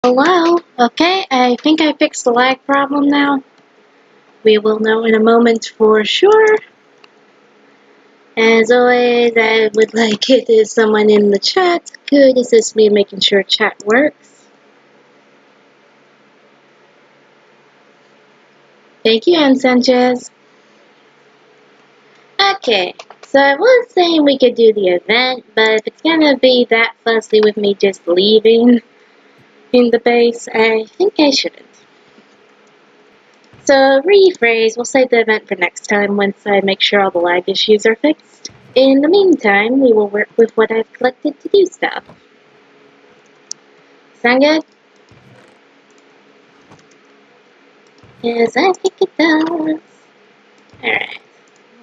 Hello? Okay, I think I fixed the lag problem now. We will know in a moment for sure. As always, I would like it if someone in the chat could assist me in making sure chat works. Thank you, Ann Sanchez. Okay, so I was saying we could do the event, but if it's gonna be that fussy with me just leaving in the base, I think I shouldn't. So, rephrase, we'll save the event for next time once I make sure all the lag issues are fixed. In the meantime, we will work with what I've collected to do stuff. Sound good? Yes, I think it does. Alright,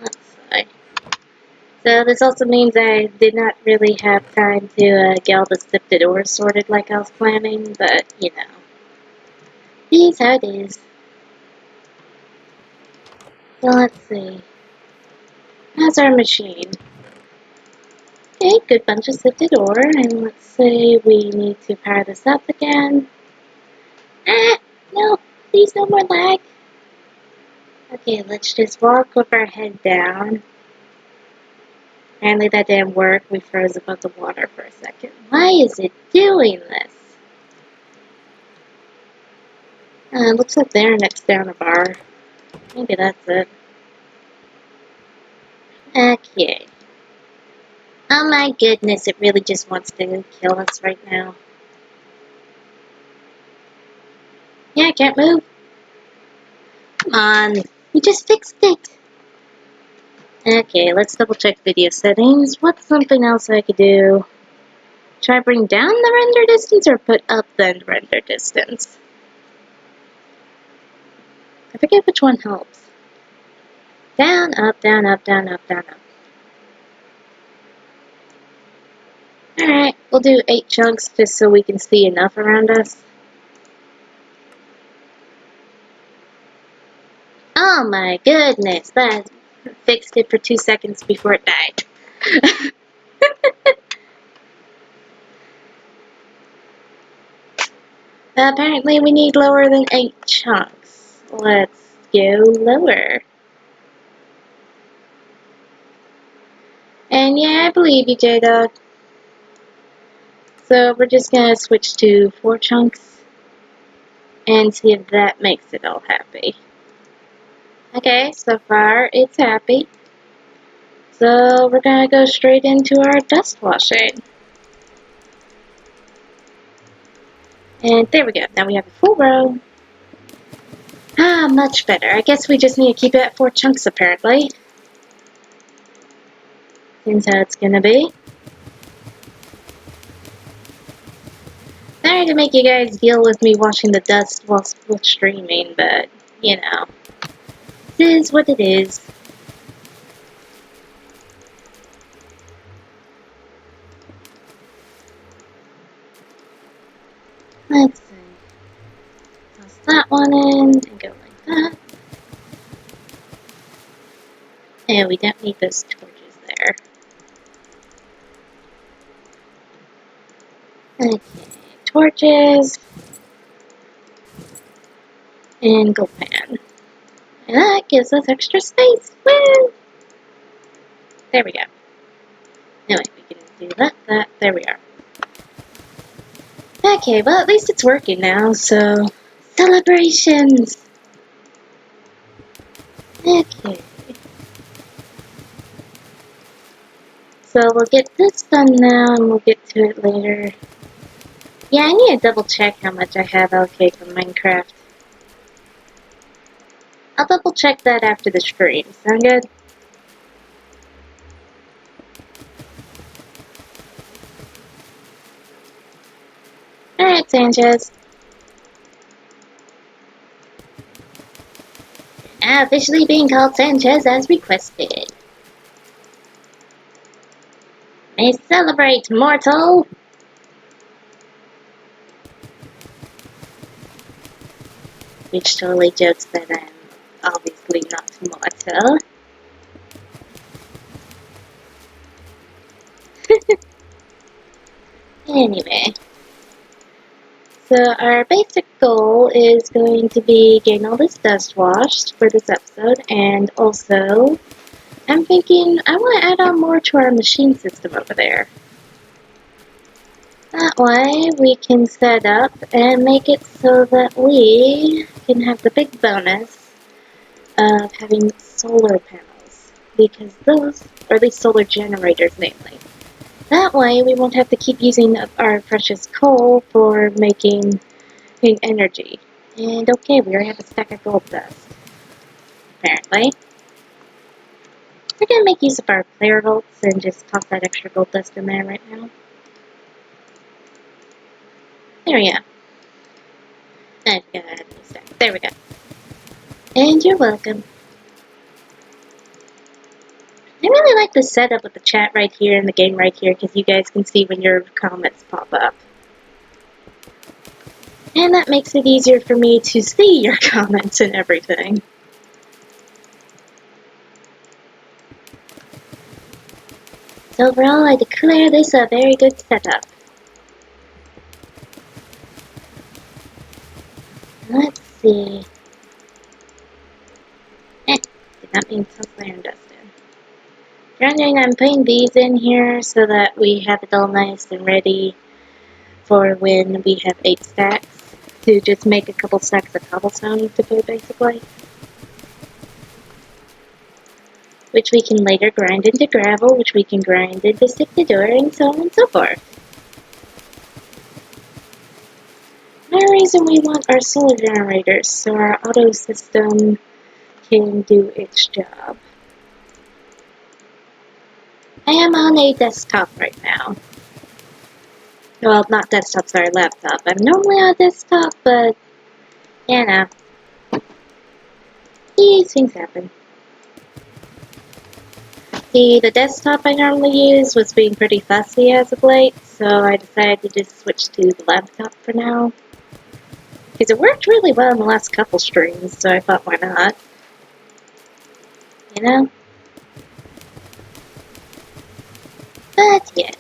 let's see. So this also means I did not really have time to get all the sifted ore sorted like I was planning, but, you know. It is how it is. So let's see. How's our machine? Okay, good bunch of sifted ore, and let's say we need to power this up again. Ah, no, please no more lag. Okay, let's just walk with our head down. Apparently that didn't work. We froze above the water for a second. Why is it doing this? It looks like the internet's down a bar. Maybe that's it. Okay. Oh my goodness, it really just wants to kill us right now. Yeah, I can't move. Come on, we just fixed it. Okay, let's double check video settings. What's something else I could do? Should I bring down the render distance or put up the render distance? I forget which one helps. Down, up, down, up, down, up, down, up. Alright, we'll do 8 chunks just so we can see enough around us. Oh my goodness, that fixed it for 2 seconds before it died. Apparently we need lower than 8 chunks. Let's go lower. And yeah, I believe you, J-Dog. So we're just gonna switch to 4 chunks and see if that makes it all happy. Okay, so far it's happy. So we're gonna go straight into our dust washing. And there we go. Now we have a full row. Ah, much better. I guess we just need to keep it at 4 chunks apparently. Seems how it's gonna be. Sorry to make you guys deal with me washing the dust while streaming, but, you know. It is what it is. Let's see. Toss that one in and go like that. And we don't need those torches there. Okay, torches. And gold pan. And that gives us extra space. Woo! There we go. Anyway, we can do that. There we are. Okay, well at least it's working now, so celebrations! Okay. So we'll get this done now and we'll get to it later. Yeah, I need to double check how much I have allocated for Minecraft. I'll double check that after the stream. Sound good? Alright, Sanchez. Officially being called Sanchez as requested. May celebrate, mortal! Which totally jokes that I'm obviously not mortal. Anyway. So our basic goal is going to be getting all this dust washed for this episode, and also I'm thinking I want to add on more to our machine system over there. That way we can set up and make it so that we can have the big bonus of having solar panels, because those, or at least solar generators namely. That way we won't have to keep using our precious coal for making energy. And okay, we already have a stack of gold dust, apparently. We're gonna make use of our player volts and just toss that extra gold dust in there right now. There we go. And we got a new stack. There we go. And you're welcome. I really like the setup with the chat right here and the game right here, because you guys can see when your comments pop up. And that makes it easier for me to see your comments and everything. So overall, I declare this a very good setup. Let's see. Did not mean to toss iron dust in. Granting, I'm putting these in here so that we have it all nice and ready for when we have 8 stacks to just make a couple stacks of cobblestone to put basically. Which we can later grind into gravel, which we can grind into sifted ore, and so on and so forth. Another reason we want our solar generators, so our auto system can do its job. I am on a desktop right now. Well, not desktop, sorry, laptop. I'm normally on a desktop, but, you know, these things happen. See, the desktop I normally use was being pretty fussy as of late, so I decided to just switch to the laptop for now. Because it worked really well in the last couple streams, so I thought, why not? You know? But, yes.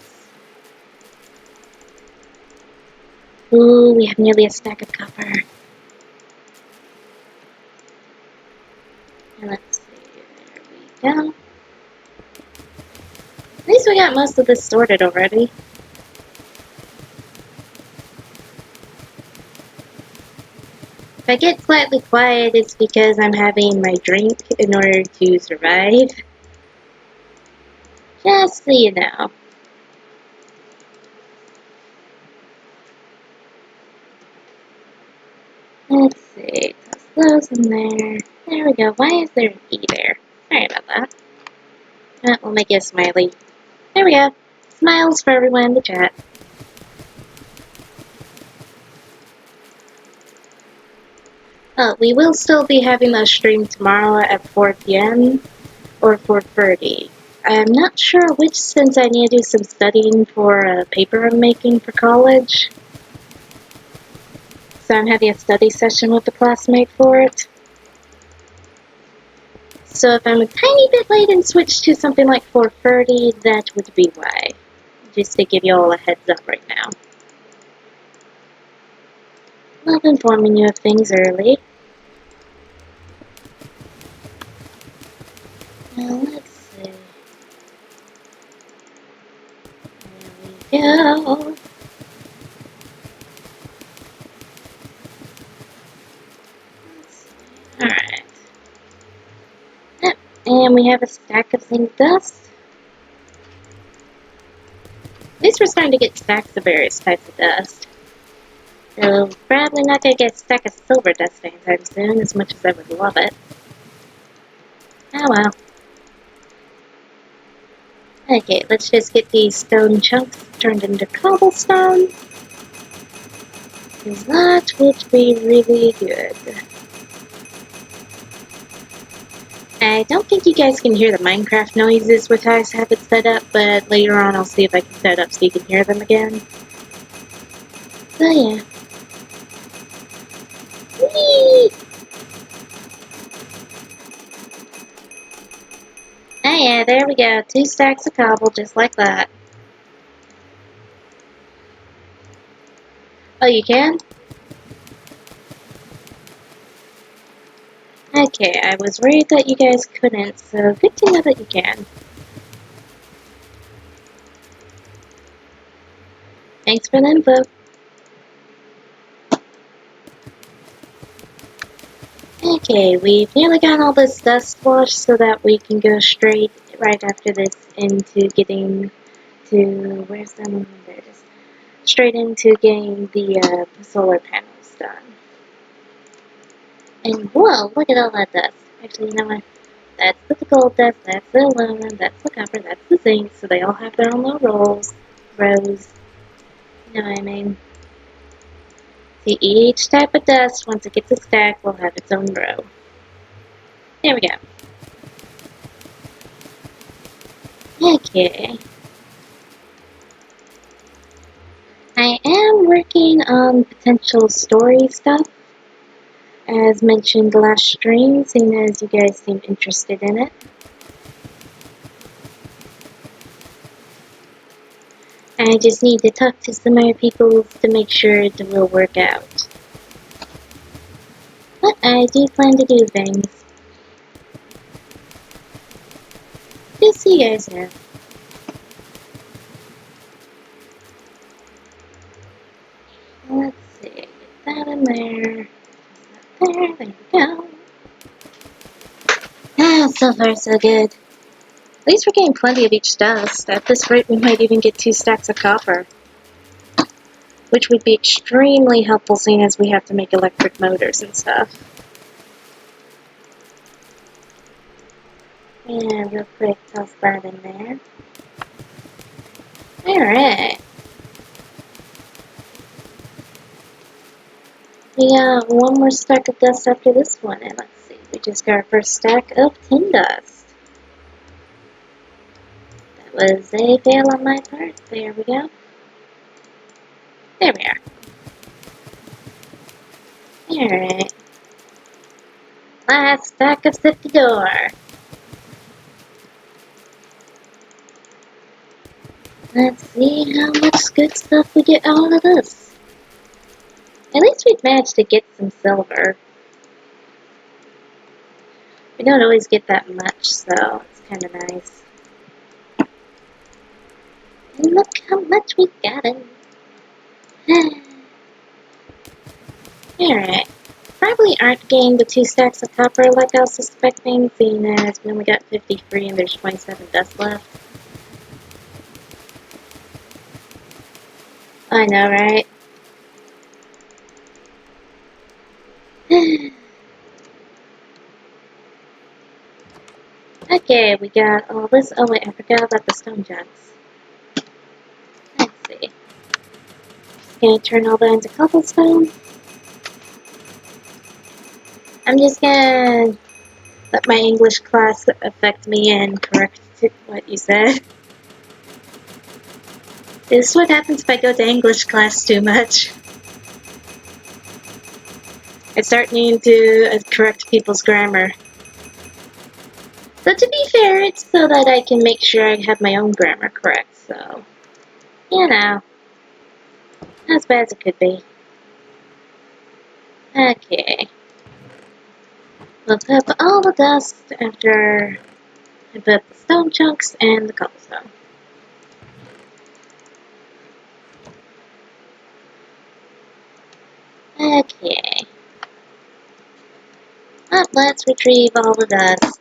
Ooh, we have nearly a stack of copper. And let's see, there we go. At least we got most of this sorted already. If I get slightly quiet, it's because I'm having my drink in order to survive. Just so you know. Let's see, toss those in there. There we go. Why is there an E there? Sorry about that. We'll make it a smiley. There we go. Smiles for everyone in the chat. We will still be having a stream tomorrow at 4 p.m. or 4:30. I'm not sure which, since I need to do some studying for a paper I'm making for college. So I'm having a study session with a classmate for it. So if I'm a tiny bit late and switch to something like 4:30, that would be why. Just to give you all a heads up right now. Love informing you of things early. Now let's see. There we go. Alright. Yep, and we have a stack of zinc dust. At least we're starting to get stacks of various types of dust. So, probably not going to get a stack of silver dust anytime soon, as much as I would love it. Oh well. Okay, let's just get these stone chunks turned into cobblestone. Because that would be really good. I don't think you guys can hear the Minecraft noises with how I have it set up, but later on I'll see if I can set it up so you can hear them again. So yeah. Whee! Oh yeah, there we go. 2 stacks of cobble, just like that. Oh, you can? Okay, I was worried that you guys couldn't, so good to know that you can. Thanks for the info. Okay, we've nearly got all this dust washed so that we can go straight right after this into getting to, where's that one? There it is. Straight into getting the solar panels done. And whoa, look at all that dust. Actually, you know what? That's the gold dust, that's the aluminum, that's the copper, that's the zinc, so they all have their own little rows. You know what I mean? See, each type of dust, once it gets a stack, will have its own row. There we go. Okay. I am working on potential story stuff, as mentioned last stream, seeing as you guys seem interested in it. I just need to talk to some more people to make sure it will work out. But I do plan to do things. Just so you guys know. Let's see, get that in there. There we go. Ah, so far so good. At least we're getting plenty of each dust. At this rate, we might even get 2 stacks of copper. Which would be extremely helpful seeing as we have to make electric motors and stuff. Yeah, real quick, toss that in there. Alright. We got one more stack of dust after this one, and let's see, we just got our first stack of tin dust. That was a fail on my part. There we go. There we are. Alright. Last stack of sifted ore. Let's see how much good stuff we get out of this. At least we've managed to get some silver. We don't always get that much, so it's kind of nice. And look how much we've gotten. Alright. Probably aren't getting the 2 stacks of copper like I was suspecting, seeing as we only got 53 and there's 27 dust left. I know, right? Okay, we got all this. Oh wait, I forgot about the stone jugs. Let's see. Just gonna turn all that into cobblestone. I'm just gonna let my English class affect me and correct what you said. This is what happens if I go to English class too much. I start needing to correct people's grammar. So to be fair, it's so that I can make sure I have my own grammar correct, so, you know, as bad as it could be. Okay. We'll put up all the dust after I put up the stone chunks and the cobblestone. Okay. Let's retrieve all the dust.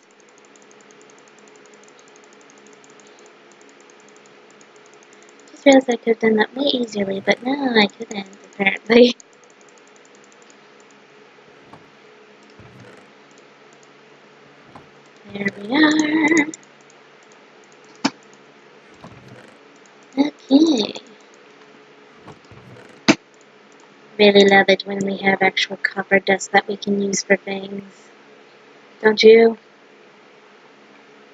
Just realized I could have done that way easily, but no, I couldn't, apparently. There we are. Okay. Really love it when we have actual copper dust that we can use for things. Don't you?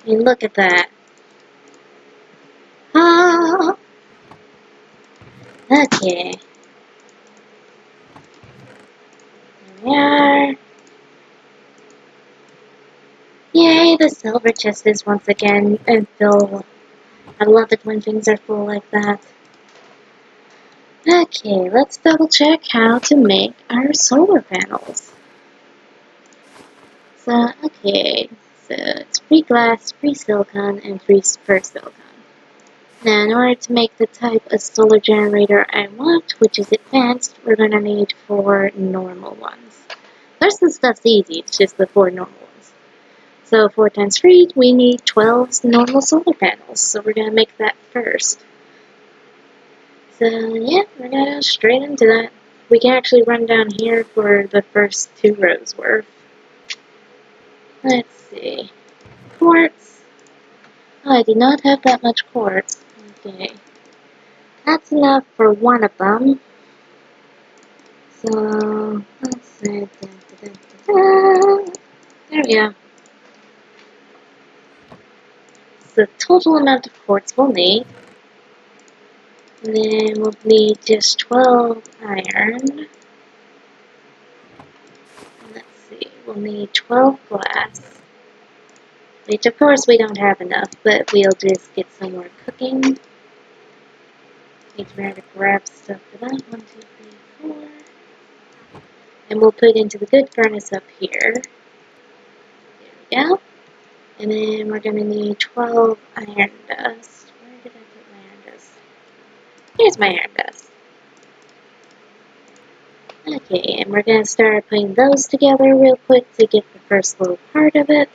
I mean, look at that. Ah! Okay. There we are. Yay, the silver chest is once again full. I love it when things are full like that. Okay, let's double check how to make our solar panels. So, okay. So, it's free glass, free silicon, and free per silicon. Now, in order to make the type of solar generator I want, which is advanced, we're going to need 4 normal ones. The rest of the stuff's easy, it's just the 4 normal ones. So 4 times 3, we need 12 normal solar panels, so we're going to make that first. So yeah, we're going to go straight into that. We can actually run down here for the first 2 rows worth. Let's see. Quartz. Oh, I do not have that much quartz. Okay. That's enough for one of them. So, let's see. There we go. It's the total amount of quartz we'll need. And then we'll need just 12 iron. Let's see, we'll need 12 glass. Which of course we don't have enough, but we'll just get some more cooking. Need to remember to grab stuff for that. 1, 2, 3, 4. And we'll put into the good furnace up here. There we go. And then we're going to need 12 iron dust. Where did I put my iron dust? Here's my iron dust. Okay, and we're going to start putting those together real quick to get the first little part of it.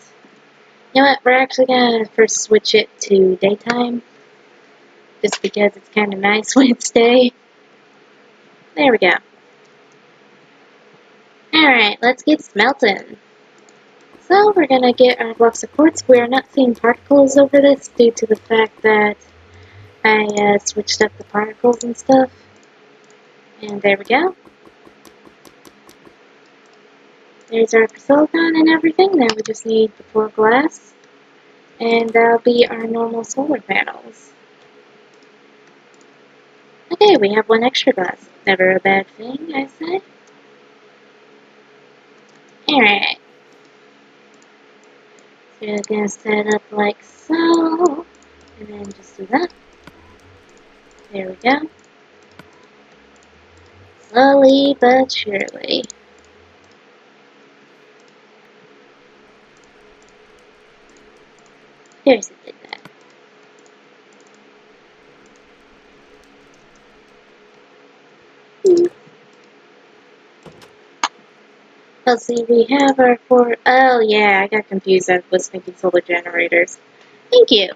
You know what, we're actually going to first switch it to daytime. Just because it's kind of nice when it's day. There we go. Alright, let's get smelting. So we're going to get our blocks of quartz. We're not seeing particles over this due to the fact that I switched up the particles and stuff. And there we go. There's our silicon and everything. Now we just need the 4 glass. And that'll be our normal solar panels. Okay, we have 1 extra glass. Never a bad thing, I say. Alright. So we're going to set up like so. And then just do that. There we go. Slowly but surely. There's it did that. Let's see, we have our 4... Oh yeah, I got confused. I was thinking solar generators. Thank you.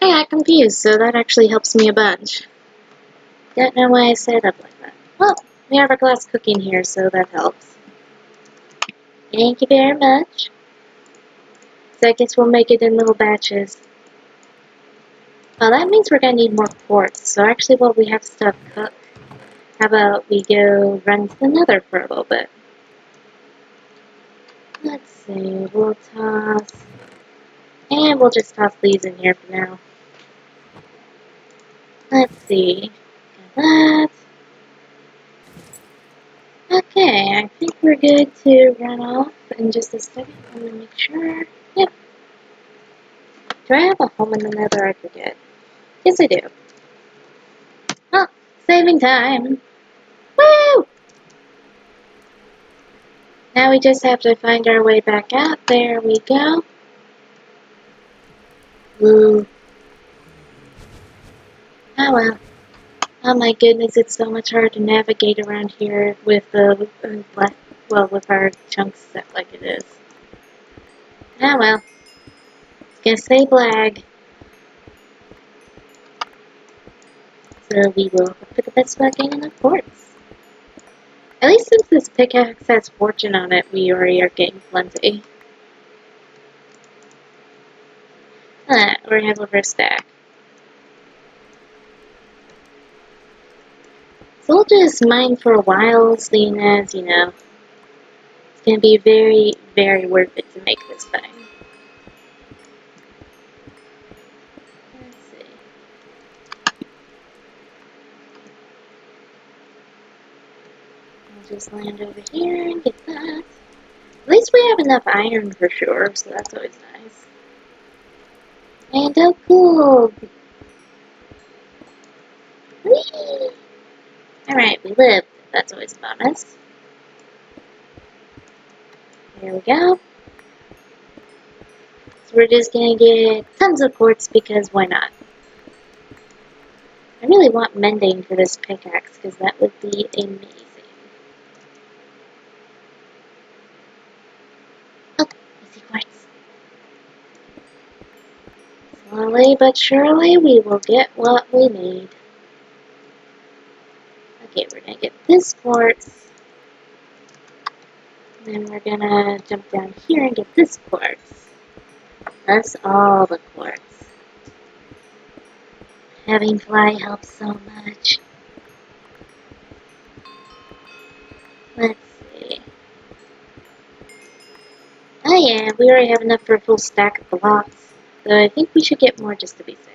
I got confused, so that actually helps me a bunch. Don't know why I set it up like that. Well, we have our glass cooking here, so that helps. Thank you very much. So I guess we'll make it in little batches. Well, that means we're going to need more quartz. So actually, while we have stuff cooked, how about we go run to the nether for a little bit. Let's see, we'll toss... And we'll just toss these in here for now. Let's see. Got that. Okay, I think we're good to run off in just a second. I'm going to make sure. Yep. Do I have a home in the nether? I forget. Yes, I do. Oh, saving time. Woo! Now we just have to find our way back out. There we go. Woo. Oh well. Oh my goodness, it's so much harder to navigate around here with the with our chunks set like it is. Oh well. It's gonna save lag. So we will hope for the best about gaining the quartz. At least since this pickaxe has fortune on it, we already are getting plenty. We're gonna have over a stack. So we'll just mine for a while, seeing as, you know, it's gonna be very, very worth it to make this thing. Let's see. I'll just land over here and get that. At least we have enough iron for sure, so that's always nice. And oh cool! Whee! Alright, we lived. That's always a bonus. There we go. So we're just gonna get tons of quartz because why not? I really want mending for this pickaxe because that would be amazing. Oh, easy quartz. Slowly but surely we will get what we need. Okay, we're gonna get this quartz. Then we're gonna jump down here and get this quartz. That's all the quartz. Having fly helps so much. Let's see. Oh yeah, we already have enough for a full stack of blocks. So I think we should get more just to be safe.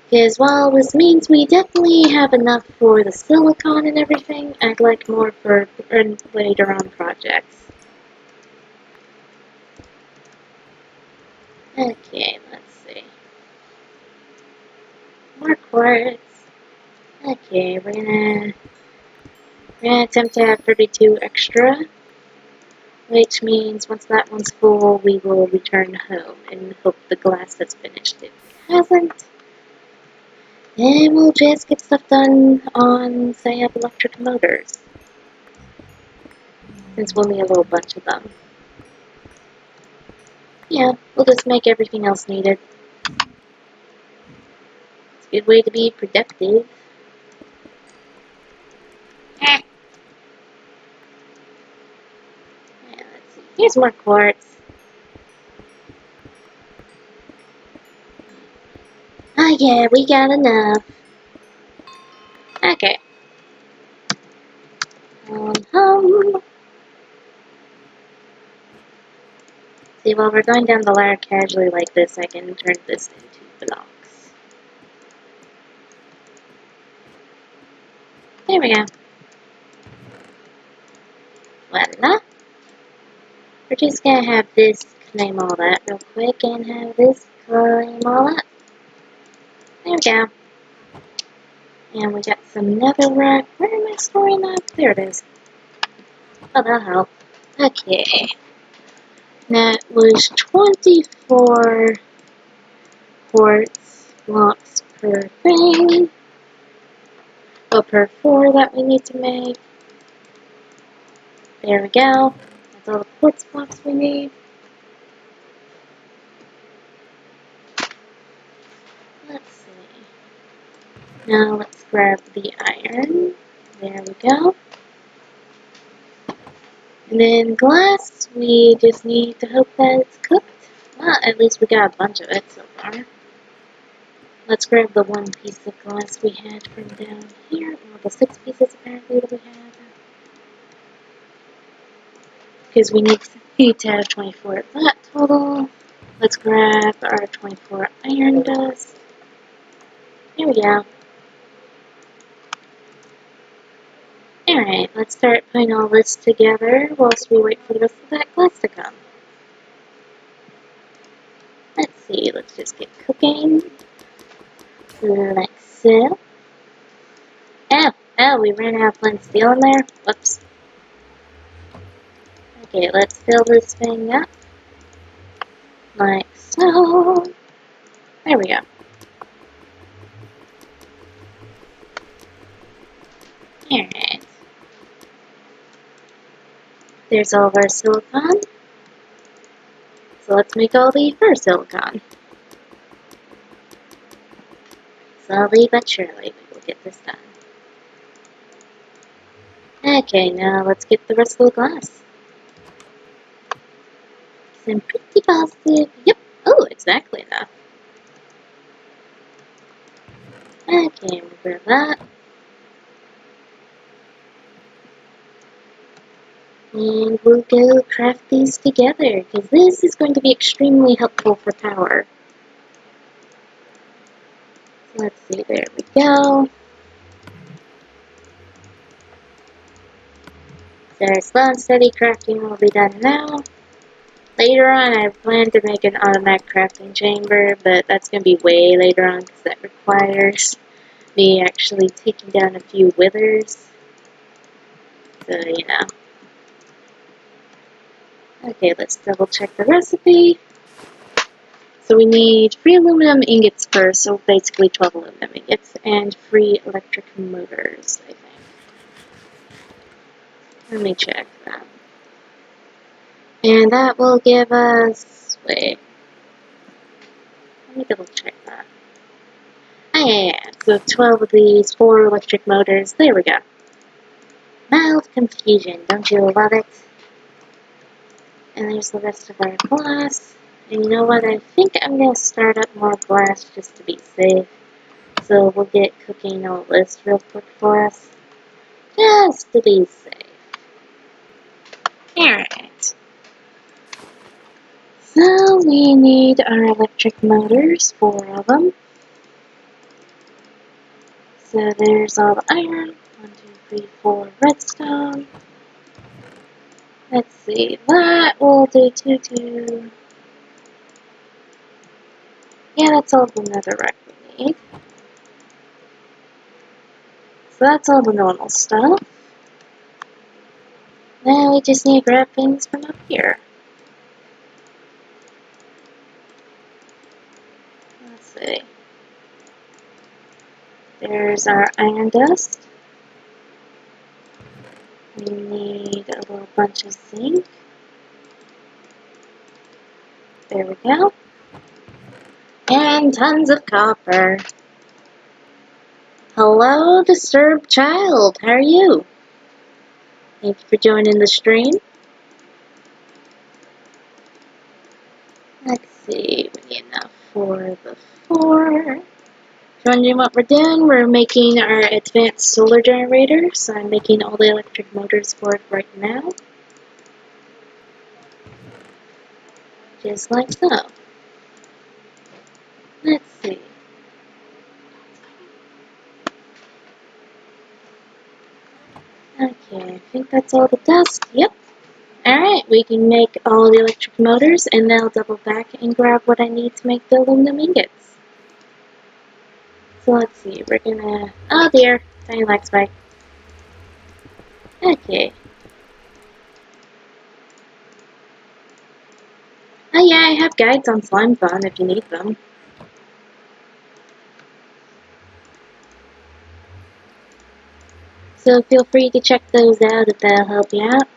Because while this means we definitely have enough for the silicon and everything, I'd like more for later on projects. Okay, let's see. More quartz. Okay, we're gonna attempt to have 32 extra, which means once that one's full, we will return home and hope the glass has finished. If it hasn't, then we'll just get stuff done on, say, up electric motors, since we'll need a little bunch of them. Yeah, we'll just make everything else needed. It's a good way to be productive. Yeah, let's see. Here's more quartz. Oh yeah, we got enough. Okay. Home. See, while we're going down the ladder casually like this, I can turn this into blocks. There we go. Voila. We're just gonna have this claim all that real quick and have this claim all that. There we go. And we got some netherrack. Where am I storing that? There it is. Oh, that'll help. Okay. That was 24 quartz blocks per thing. Oh, per 4 that we need to make. There we go. That's all the quartz blocks we need. Let's see. Now let's grab the iron. There we go. And then glass, we just need to hope that it's cooked. Well, at least we got a bunch of it so far. Let's grab the one piece of glass we had from down here. Well, the 6 pieces apparently that we had. Because we need to have 24 of that total. Let's grab our 24 iron dust. Here we go. Alright, let's start putting all this together whilst we wait for the rest of that glass to come. Let's see, let's just get cooking. Like so. Oh, we ran out of flint steel in there. Whoops. Okay, let's fill this thing up. Like so. There we go. Alright. There's all of our silicon. So let's make all the ferrosilicon. Slowly but surely we will get this done. Okay, now let's get the rest of the glass. I'm pretty positive. Yep. Oh, exactly enough. Okay, we'll grab that. And we'll go craft these together, because this is going to be extremely helpful for power. So let's see, there we go. So slow and steady crafting will be done now. Later on, I plan to make an automatic crafting chamber, but that's going to be way later on, because that requires me actually taking down a few withers. So, you know. Okay, let's double check the recipe. So we need 3 aluminum ingots first, so basically 12 aluminum ingots, and 3 electric motors, I think. Let me check that. And that will give us, wait, let me double check that. Ah, yeah. So 12 of these, 4 electric motors, there we go. Mild confusion, don't you love it? And there's the rest of our glass. And you know what, I think I'm going to start up more glass just to be safe. So we'll get cooking all this real quick for us. Just to be safe. Alright. So we need our electric motors, 4 of them. So there's all the iron. 1, 2, 3, 4 redstone. Let's see, that will do 2, 2. Yeah, that's all the netherrack we need. So that's all the normal stuff. Now we just need to grab things from up here. Let's see. There's our iron dust. We need a little bunch of zinc. There we go. And tons of copper. Hello, disturbed child. How are you? Thank you for joining the stream. Let's see, we need enough for the 4. Wondering what we're doing? We're making our advanced solar generator, so I'm making all the electric motors for it right now. Just like so. Let's see. Okay, I think that's all the dust. Yep. Alright, we can make all the electric motors, and then I'll double back and grab what I need to make the aluminum ingots. So let's see, we're gonna... Oh dear, tiny lag spike. Okay. Oh yeah, I have guides on Slimefun if you need them. So feel free to check those out if that'll help you out.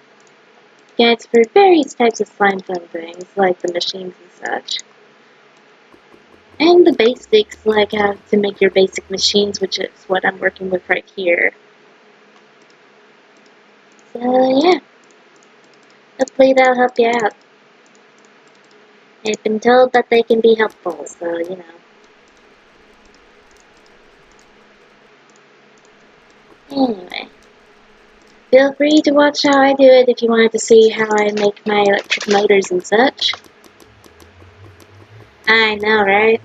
Guides for various types of Slimefun things, like the machines and such. And the basics, like how to make your basic machines, which is what I'm working with right here. So yeah, hopefully that'll help you out. I've been told that they can be helpful, so you know. Anyway, feel free to watch how I do it if you wanted to see how I make my electric motors and such. I know, right?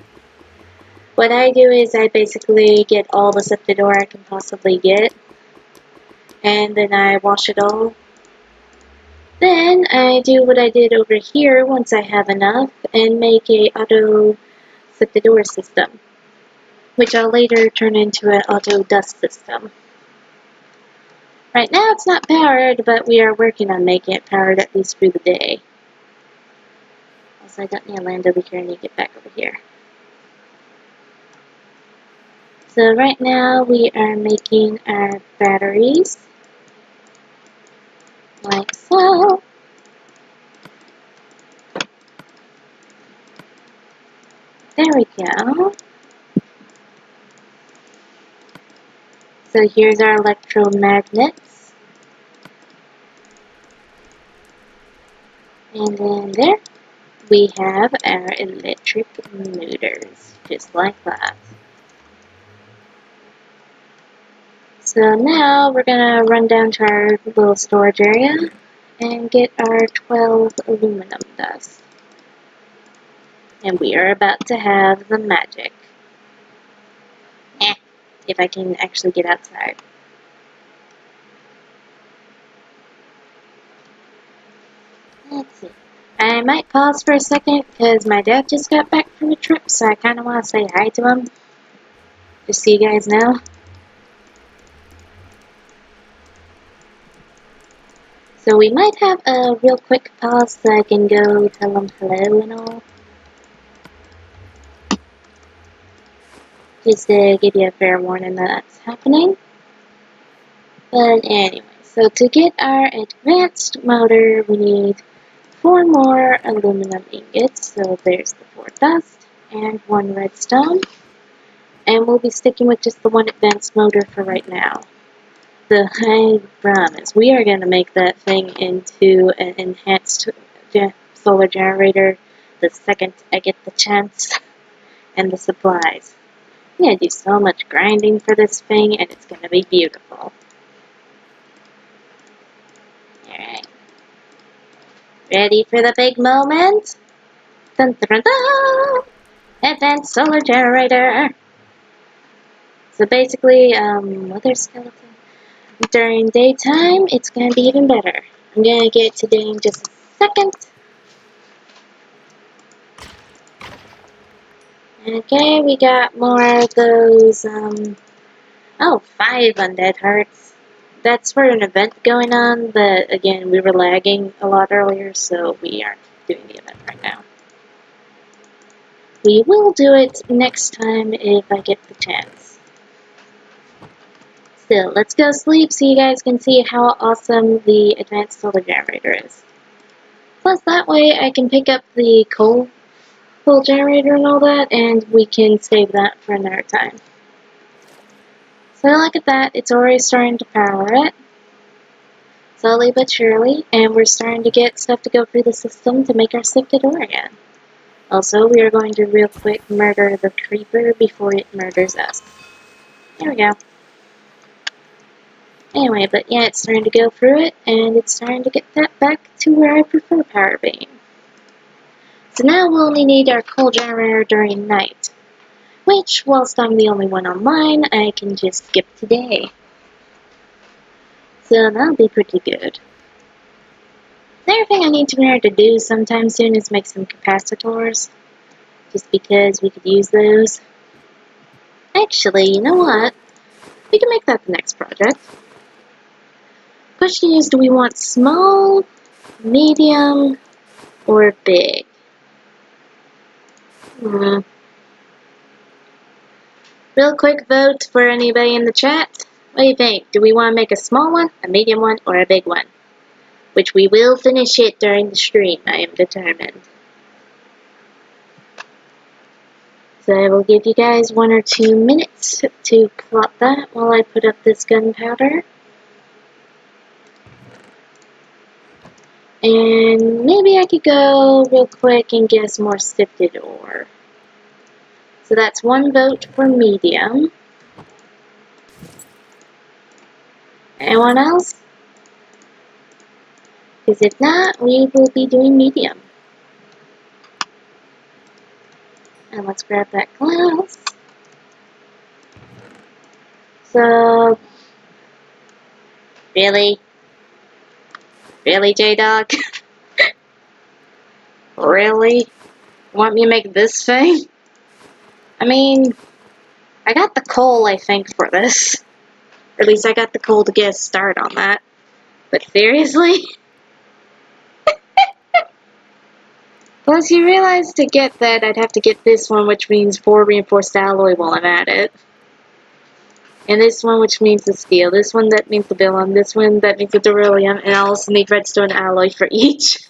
What I do is I basically get all the sifted ore I can possibly get, and then I wash it all. Then I do what I did over here once I have enough, and make a auto sifted ore system, which I'll later turn into an auto dust system. Right now it's not powered, but we are working on making it powered at least through the day. Also, I don't need to land over here, I need to get back over here. So right now we are making our batteries, like so. There we go. So here's our electromagnets. And then there we have our electric motors, just like that. So now we're going to run down to our little storage area and get our 12 aluminum dust. And we are about to have the magic. If I can actually get outside. Let's see. I might pause for a second because my dad just got back from a trip, so I kind of want to say hi to him. Just so you guys know. So we might have a real quick pause so I can go tell them hello and all. Just to give you a fair warning that that's happening. But anyway, so to get our advanced motor, we need 4 more aluminum ingots. So there's the 4 dust and 1 redstone. And we'll be sticking with just the 1 advanced motor for right now. So I promise, we are going to make that thing into an enhanced solar generator the second I get the chance and the supplies. I'm going to do so much grinding for this thing, and it's going to be beautiful. Alright. Ready for the big moment? Dun dun dun dun! Advanced solar generator! So basically, wither skeleton. During daytime, it's going to be even better. I'm going to get to doing just a second. Okay, we got more of those, 5 undead hearts. That's for an event going on, but again, we were lagging a lot earlier, so we aren't doing the event right now. We will do it next time if I get the chance. Still, let's go sleep so you guys can see how awesome the advanced solar generator is. Plus, that way I can pick up the coal generator and all that, and we can save that for another time. So look at that, it's already starting to power it. Slowly but surely, and we're starting to get stuff to go through the system to make our sifted ore again. Also, we are going to real quick murder the creeper before it murders us. There we go. Anyway, but yeah, it's starting to go through it, and it's starting to get that back to where I prefer power being. So now we'll only need our coal generator during night, which, whilst I'm the only one online, I can just skip today. So that'll be pretty good. Another thing I need to remember to do sometime soon is make some capacitors, just because we could use those. Actually, you know what? We can make that the next project. Question is, do we want small, medium, or big? Real quick vote for anybody in the chat. What do you think? Do we want to make a small one, a medium one, or a big one? Which we will finish it during the stream, I am determined. So I will give you guys 1 or 2 minutes to plot that while I put up this gunpowder. And maybe I could go real quick and get us more sifted ore. So that's 1 vote for medium. Anyone else? Because if not, we will be doing medium. And let's grab that glass. So, really? Really, J-Dog? Really? Want me to make this thing? I mean, I got the coal, I think, for this. Or at least I got the coal to get a start on that. But seriously? Plus, you realize to get that, I'd have to get this one, which means 4 reinforced alloy while I'm at it. And this one, which means the steel. This one, that means the beryllium. This one, that means the beryllium. And I also need redstone alloy for each.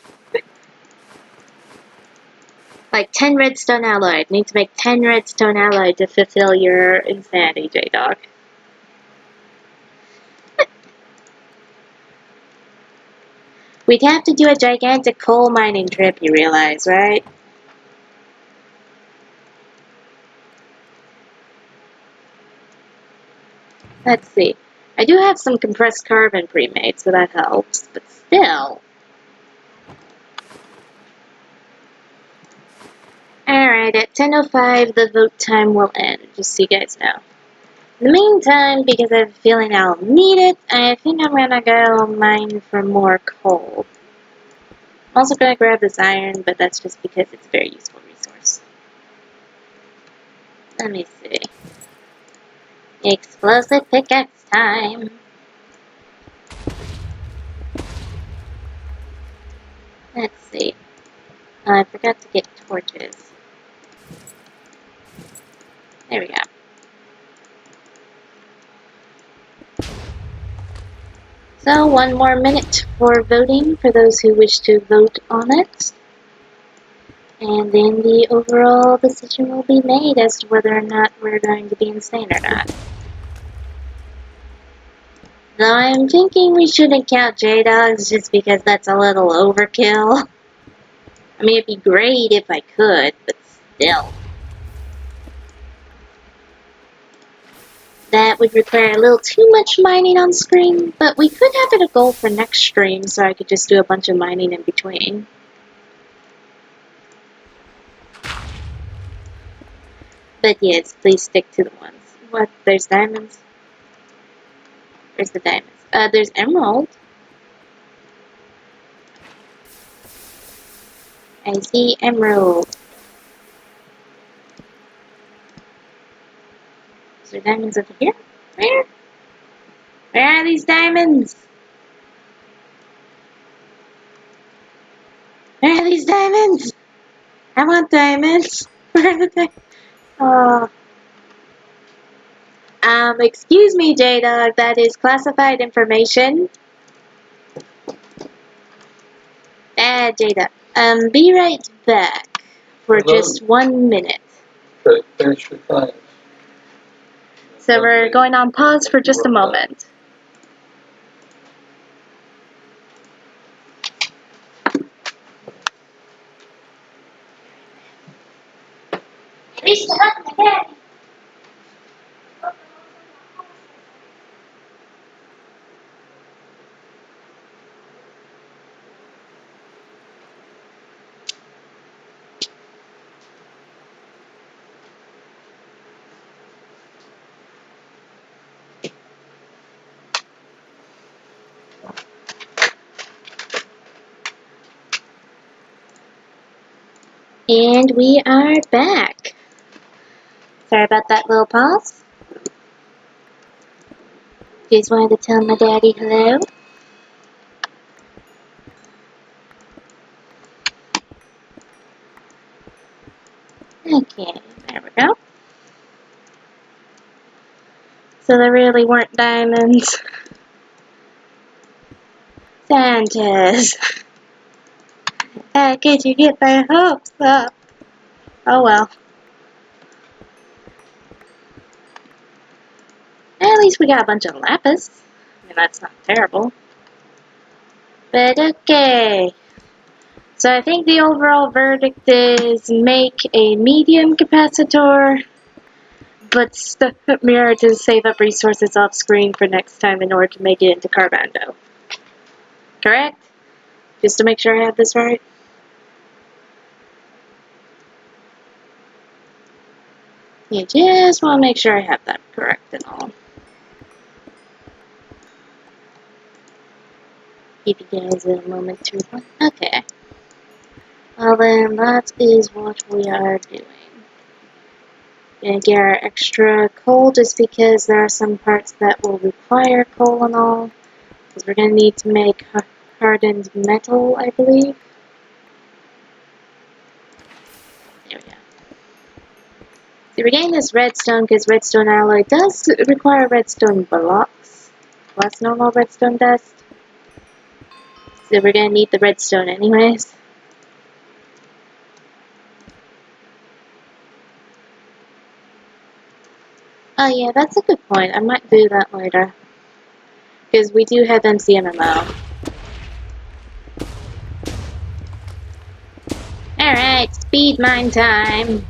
Like 10 redstone alloy. I'd need to make 10 redstone alloy to fulfill your insanity, J-Dog. We'd have to do a gigantic coal mining trip, you realize, right? Let's see. I do have some compressed carbon pre-made, so that helps, but still. Alright, at 10:05 the vote time will end, just so you guys know. In the meantime, because I have a feeling I'll need it, I think I'm gonna go mine for more coal. I'm also gonna grab this iron, but that's just because it's a very useful resource. Let me see. Explosive pickaxe time. Let's see. I forgot to get torches. There we go. So, one more minute for voting for those who wish to vote on it. And then the overall decision will be made as to whether or not we're going to be insane or not. Though I'm thinking we shouldn't count J-Dogs just because that's a little overkill. I mean, it'd be great if I could, but still. That would require a little too much mining on screen, but we could have it a goal for next stream so I could just do a bunch of mining in between. But yes, please stick to the ones. What? There's diamonds? Where's the diamonds? There's emerald. I see emerald. Is there diamonds over here? Where? Where are these diamonds? Where are these diamonds? I want diamonds. Where are the diamonds? Oh. Excuse me, J-Dog. That is classified information. J-Dog. Be right back for just 1 minute. Okay, finish your times. So we're going on pause for just a moment. And we are back. Sorry about that little pause. Just wanted to tell my daddy hello. Okay, there we go. So there really weren't diamonds. Santas. How could you get my hopes up? Oh well. At least we got a bunch of lapis. I mean, that's not terrible. But okay. So I think the overall verdict is make a medium capacitor, but mirror to save up resources off screen for next time in order to make it into carbando. Correct? Just to make sure I have this right. You just want to make sure I have that correct and all. Give you guys a moment to reflect. Okay. Well then, that is what we are doing. Gonna get our extra coal just because there are some parts that will require coal and all. Because we're gonna need to make hardened metal, I believe. There we go. So we're getting this redstone because redstone alloy does require redstone blocks. Plus normal redstone dust. So we're gonna need the redstone anyways. Oh yeah, that's a good point. I might do that later. Because we do have MCMMO. Alright, speed mine time.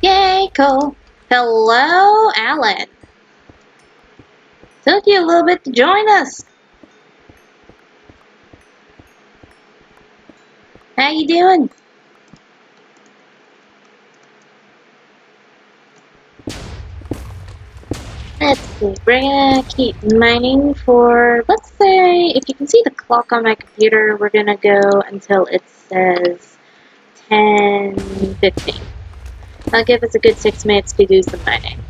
Yay, cool. Hello, Alan. Took you a little bit to join us. How you doing? Let's see, we're gonna keep mining for, let's say, if you can see the clock on my computer, we're gonna go until it says 10:15. That'll give us a good 6 minutes to do some mining.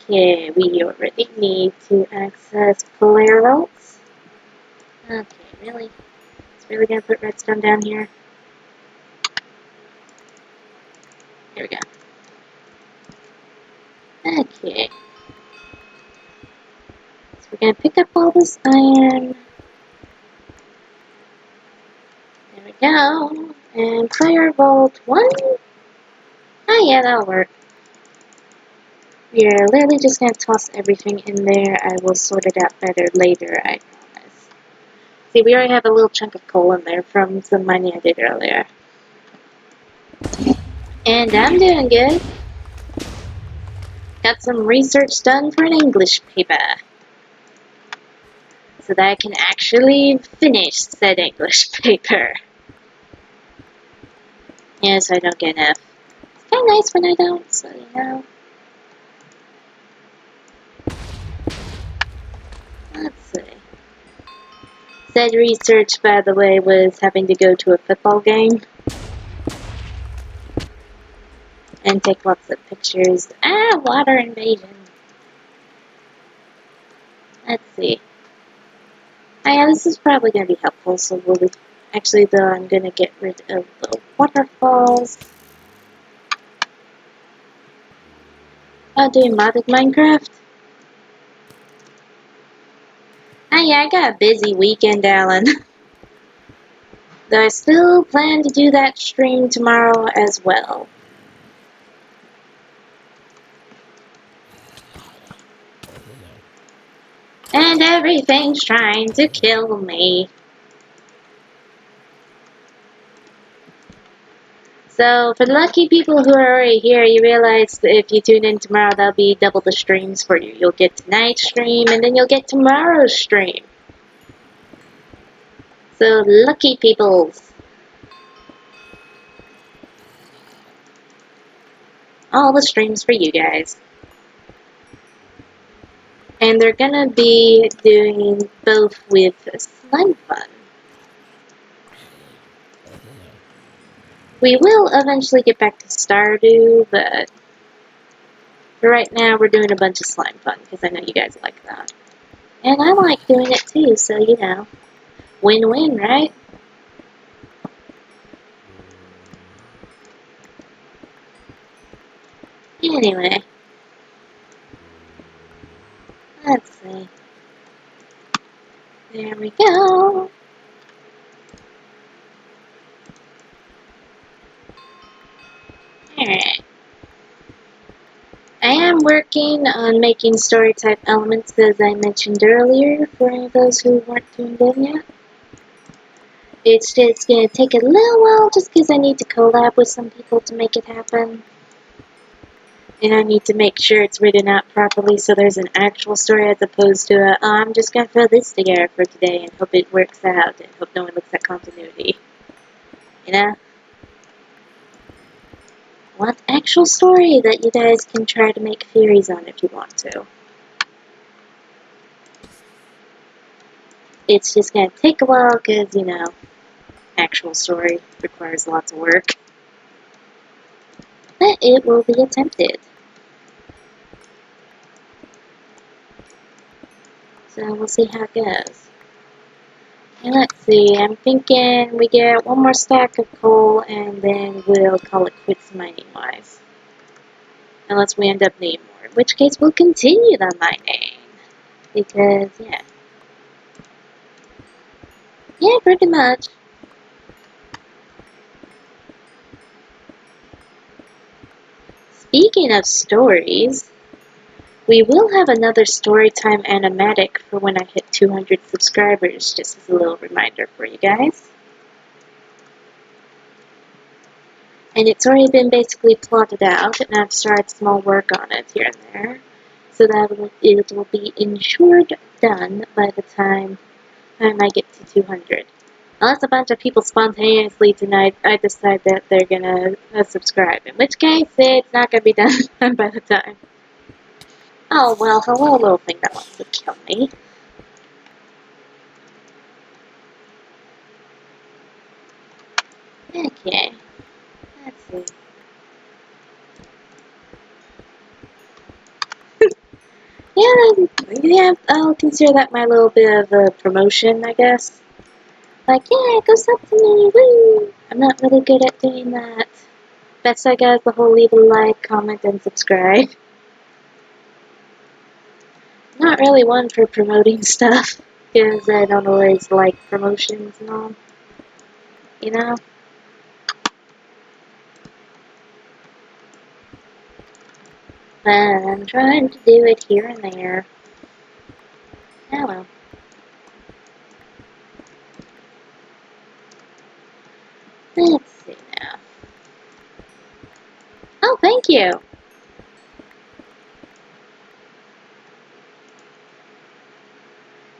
Okay, we already need to access player vaults. Okay, really? It's really gonna put redstone down here? Here we go. Okay. So we're gonna pick up all this iron. There we go. And player vault 1. Oh yeah, that'll work. We're literally just gonna toss everything in there. I will sort it out better later, I promise. See, we already have a little chunk of coal in there from some mining I did earlier. And I'm doing good. Got some research done for an English paper. So that I can actually finish said English paper. Yes, I don't get F. It's kinda nice when I don't, so you know. Let's see. Said research, by the way, was having to go to a football game and take lots of pictures. Ah, water invasion. Let's see. Oh yeah, this is probably going to be helpful, so we'll be... Actually, though, I'm going to get rid of the waterfalls. Oh, doing modded Minecraft? Oh yeah, I got a busy weekend, Alan. Though I still plan to do that stream tomorrow as well. And everything's trying to kill me. So, for the lucky people who are already here, you realize that if you tune in tomorrow, that'll be double the streams for you. You'll get tonight's stream, and then you'll get tomorrow's stream. So, lucky peoples. All the streams for you guys. And they're gonna be doing both with Slimefun. We will eventually get back to Stardew, but for right now we're doing a bunch of Slimefun, because I know you guys like that. And I like doing it too, so you know. Win-win, right? Anyway. Let's see. There we go. Alright. I am working on making story type elements as I mentioned earlier for any of those who weren't tuned in yet. It's just gonna take a little while just because I need to collab with some people to make it happen. And I need to make sure it's written out properly so there's an actual story as opposed to a, oh, I'm just gonna throw this together for today and hope it works out and hope no one looks at continuity. You know? I want actual story that you guys can try to make theories on if you want to. It's just gonna take a while because, you know, actual story requires lots of work. But it will be attempted. So we'll see how it goes. And let's see, I'm thinking we get one more stack of coal and then we'll call it quits mining-wise. Unless we end up needing more, in which case we'll continue the mining. Because, yeah. Yeah, pretty much. Speaking of stories, we will have another Storytime animatic for when I hit 200 subscribers, just as a little reminder for you guys. And it's already been basically plotted out, and I've started small work on it here and there, so that it will be ensured done by the time I get to 200. Unless a bunch of people spontaneously tonight I decide that they're gonna subscribe, in which case it's not gonna be done by the time. Oh well, hello little thing that wants to kill me. Okay, let's see. Yeah, I'll consider that my little bit of a promotion, I guess. Like, yeah, go sub to me, woo! I'm not really good at doing that. Best I got is the whole leave a like, comment, and subscribe. Not really one for promoting stuff, because I don't always like promotions and all, you know? But I'm trying to do it here and there. Oh well. Let's see now. Oh, thank you!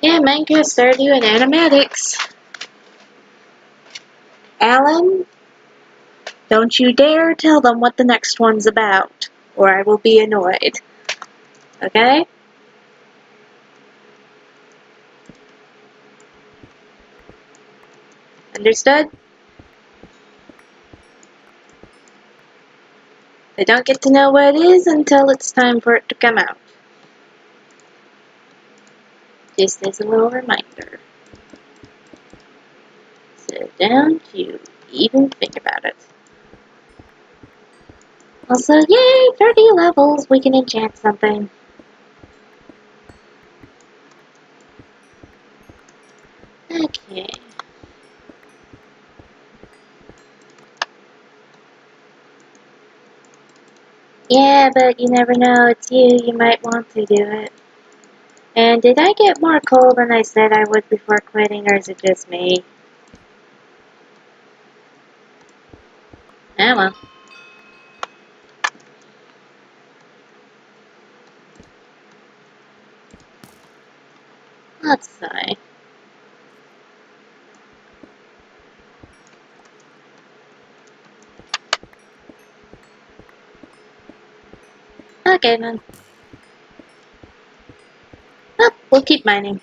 Yeah, Minecraft started doing animatics. Alan, don't you dare tell them what the next one's about, or I will be annoyed. Okay? Understood? They don't get to know what it is until it's time for it to come out. Just as a little reminder. So don't you even think about it. Also, yay, 30 levels, we can enchant something. Okay. Yeah, but you never know, it's you might want to do it. And did I get more coal than I said I would before quitting, or is it just me? Oh well. Let's see. Okay then. Oh, we'll keep mining.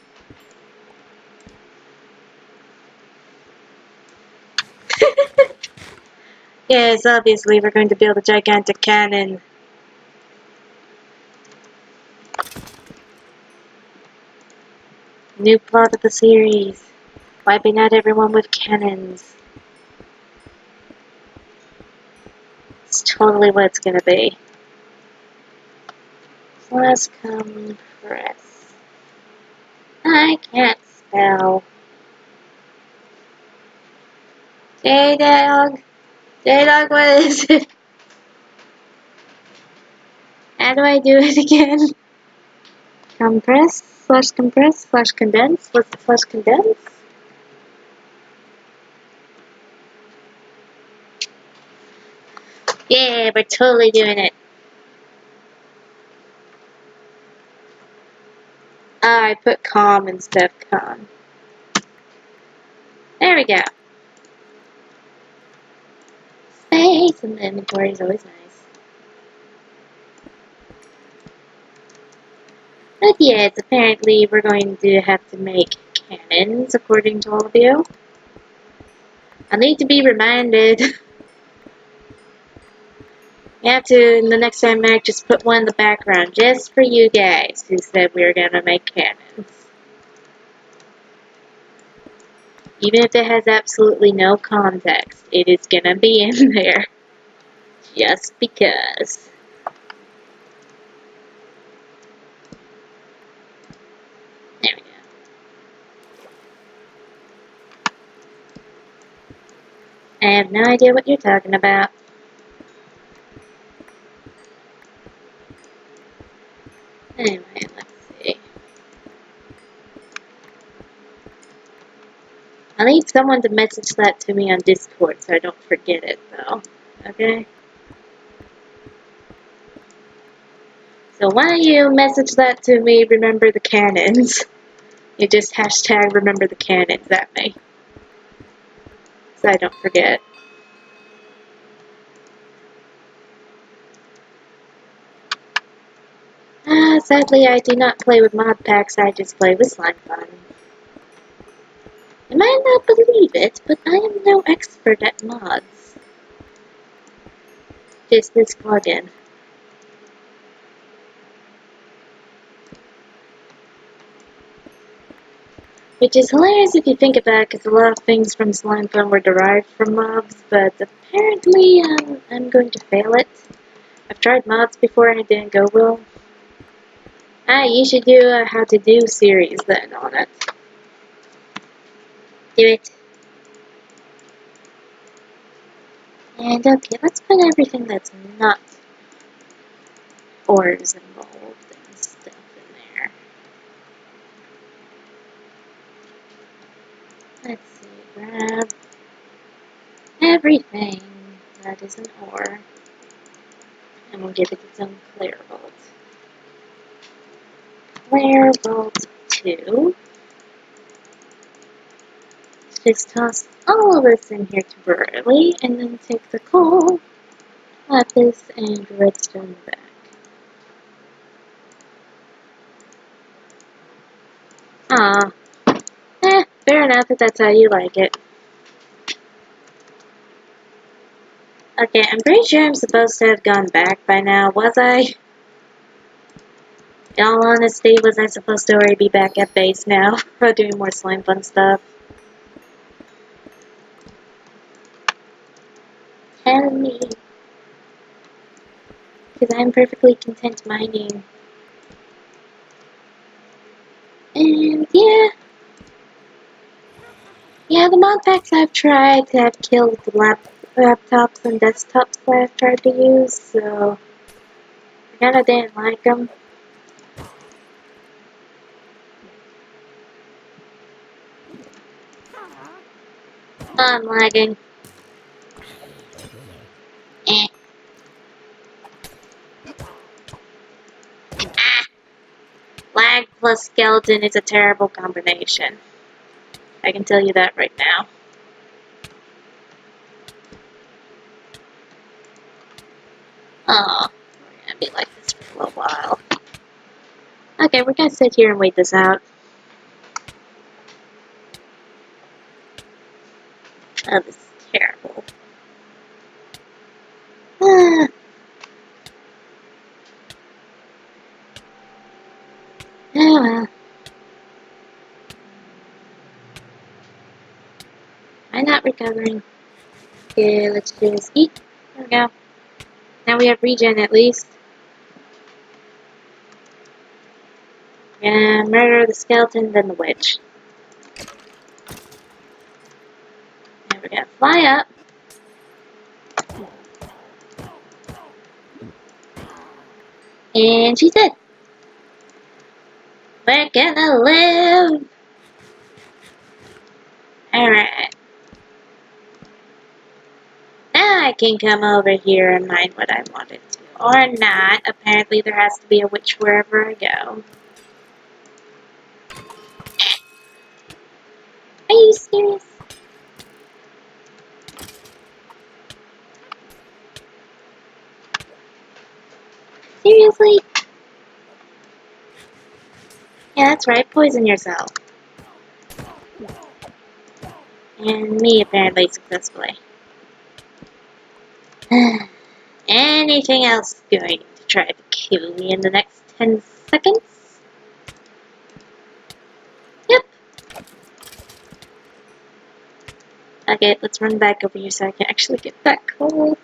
Yes, obviously we're going to build a gigantic cannon. New plot of the series. Wiping out everyone with cannons. It's totally what it's gonna be. So let's compress. I can't spell. J-Dog. J-Dog, what is it? How do I do it again? Compress slash condense? What's the slash condense? Yeah, we're totally doing it. Ah, I put calm instead of con. There we go. Space in the inventory is always nice. But yes, apparently we're going to have to make cannons, according to all of you. I need to be reminded. You have to, the next time, Mac, just put one in the background, just for you guys who said we were going to make cannons. Even if it has absolutely no context, it is going to be in there. Just because. There we go. I have no idea what you're talking about. Anyway, let's see. I need someone to message that to me on Discord so I don't forget it, though. Okay? So why don't you message that to me, remember the cannons? You just hashtag remember the cannons at me. So I don't forget. Sadly, I do not play with mod packs, I just play with Slimefun. You might not believe it, but I am no expert at mods. Just this plugin. Which is hilarious if you think about it, because a lot of things from Slimefun were derived from mobs, but apparently I'm going to fail it. I've tried mods before and it didn't go well. You should do a how to do series then on it. Do it. And okay, let's put everything that's not ores involved and stuff in there. Let's see, grab everything that is an ore, and we'll give it its own clear vault. Clear vault 2. Just toss all of this in here temporarily, and then take the coal, lapis, and redstone back. Ah, fair enough if that's how you like it. Okay, I'm pretty sure I'm supposed to have gone back by now, was I? In all honesty, was I supposed to already be back at base now for doing more Slimefun stuff? Tell me. Because I'm perfectly content mining. And yeah. Yeah, the mod packs I've tried have killed the laptops and desktops that I've tried to use, so I kinda didn't like them. I'm lagging. Eh. Ah. Lag plus skeleton is a terrible combination. I can tell you that right now. Oh, we're gonna be like this for a little while. Okay, we're gonna sit here and wait this out. Oh, this is terrible. Ah. Oh well. I'm not recovering. Okay, let's just eat. There we go. Now we have regen at least. And murder the skeleton, then the witch. And we're gonna fly up. And she's dead. We're gonna live! Alright. Now I can come over here and mine what I wanted to. Or not. Apparently there has to be a witch wherever I go. Are you serious? Seriously? Yeah, that's right. Poison yourself. And me, apparently, successfully. Anything else going to try to kill me in the next 10 seconds? Yep. Okay, let's run back over here so I can actually get that coal.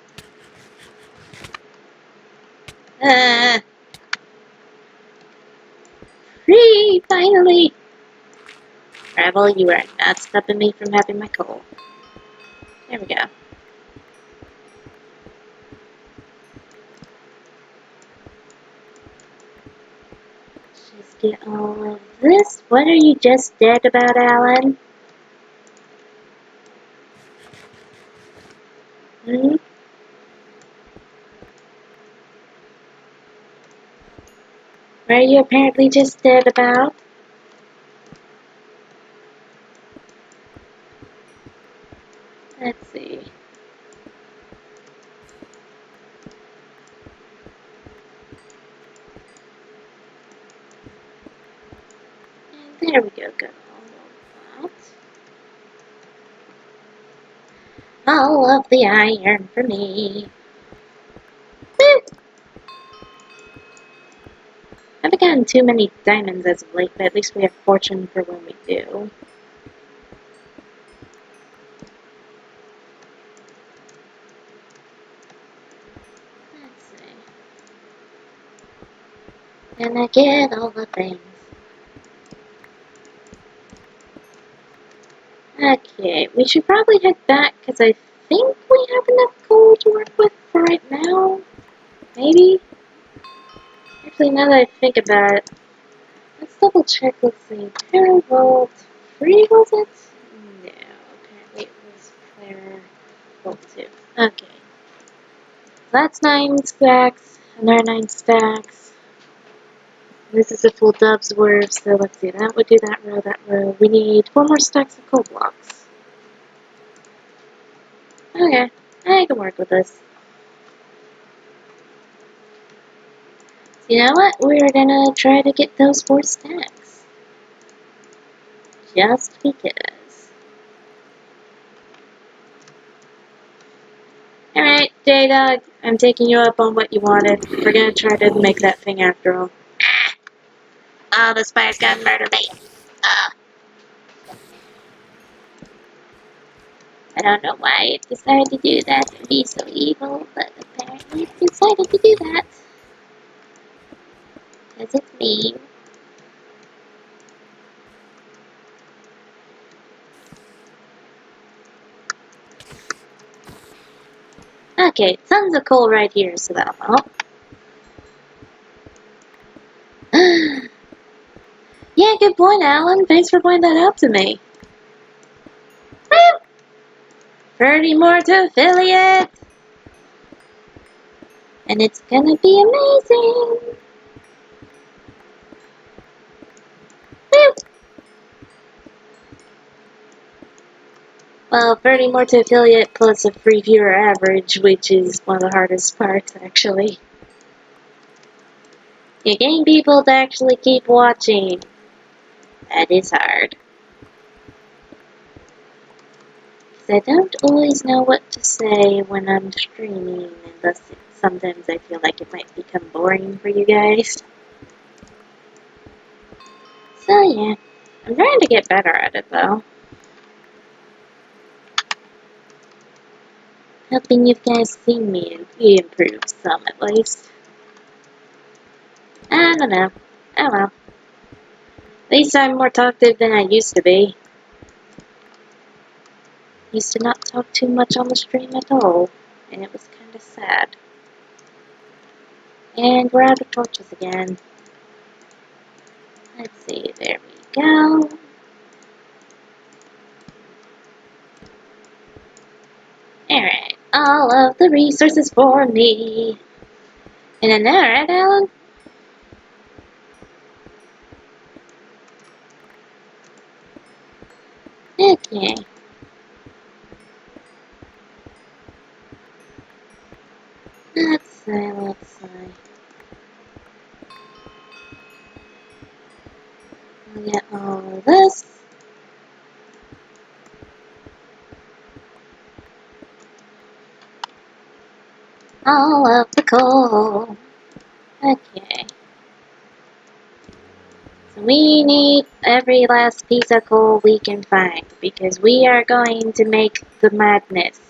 Free, finally! Travel, you are not stopping me from having my coal. There we go. Just get all of this. What are you just dead about, Alan? Hmm? What are you apparently just dead about? Let's see. And there we go, got all of that. All of the iron for me. Woo! I haven't gotten too many diamonds as of late, but at least we have fortune for when we do. gonna get all the things. Okay, we should probably head back because I think we have enough coal to work with for right now. Maybe? Actually, now that I think about it, let's double check. Let's see. Paravolt free, was it? No, apparently it was Paravolt 2. Okay. That's 9 stacks, another 9 stacks. This is a full dubs word, so let's see. That would do that row, that row. We need 4 more stacks of coal blocks. Okay, I can work with this. So you know what? We're gonna try to get those 4 stacks. Just because. Alright, J-Dog, I'm taking you up on what you wanted. We're gonna try to make that thing after all. Oh, the spider's gonna murder me. I don't know why it decided to do that and be so evil, but apparently it decided to do that. Because it's mean. Okay, tons of coal right here, so that'll help. Yeah, good point, Alan. Thanks for pointing that out to me. Woo! 30 more to affiliate! And it's gonna be amazing! Woo! Well, 30 more to affiliate plus a free viewer average, which is one of the hardest parts, actually. You getting people to actually keep watching. That is hard. I don't always know what to say when I'm streaming, and thus sometimes I feel like it might become boring for you guys. So yeah, I'm trying to get better at it though. Hoping you guys see me and improve some at least. I don't know. Oh well. At least I'm more talkative than I used to be. Used to not talk too much on the stream at all, and it was kinda sad. And we're out of torches again. Let's see, there we go. Alright, all of the resources for me. And then there, right, Alan? Okay. Let's see. We'll get all of this. All of the coal. Okay. So we need every last piece of coal we can find, because we are going to make the madness.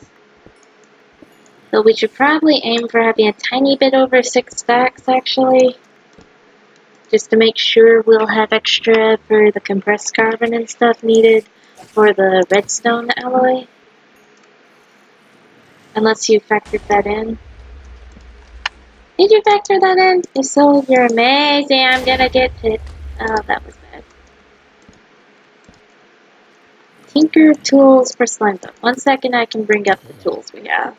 So we should probably aim for having a tiny bit over 6 stacks, actually. Just to make sure we'll have extra for the compressed carbon and stuff needed for the redstone alloy. Unless you factored that in. Did you factor that in? If so, you're amazing. I'm gonna get hit. Oh, that was bad. Tinker tools for Slimefun. 1 second, I can bring up the tools we have.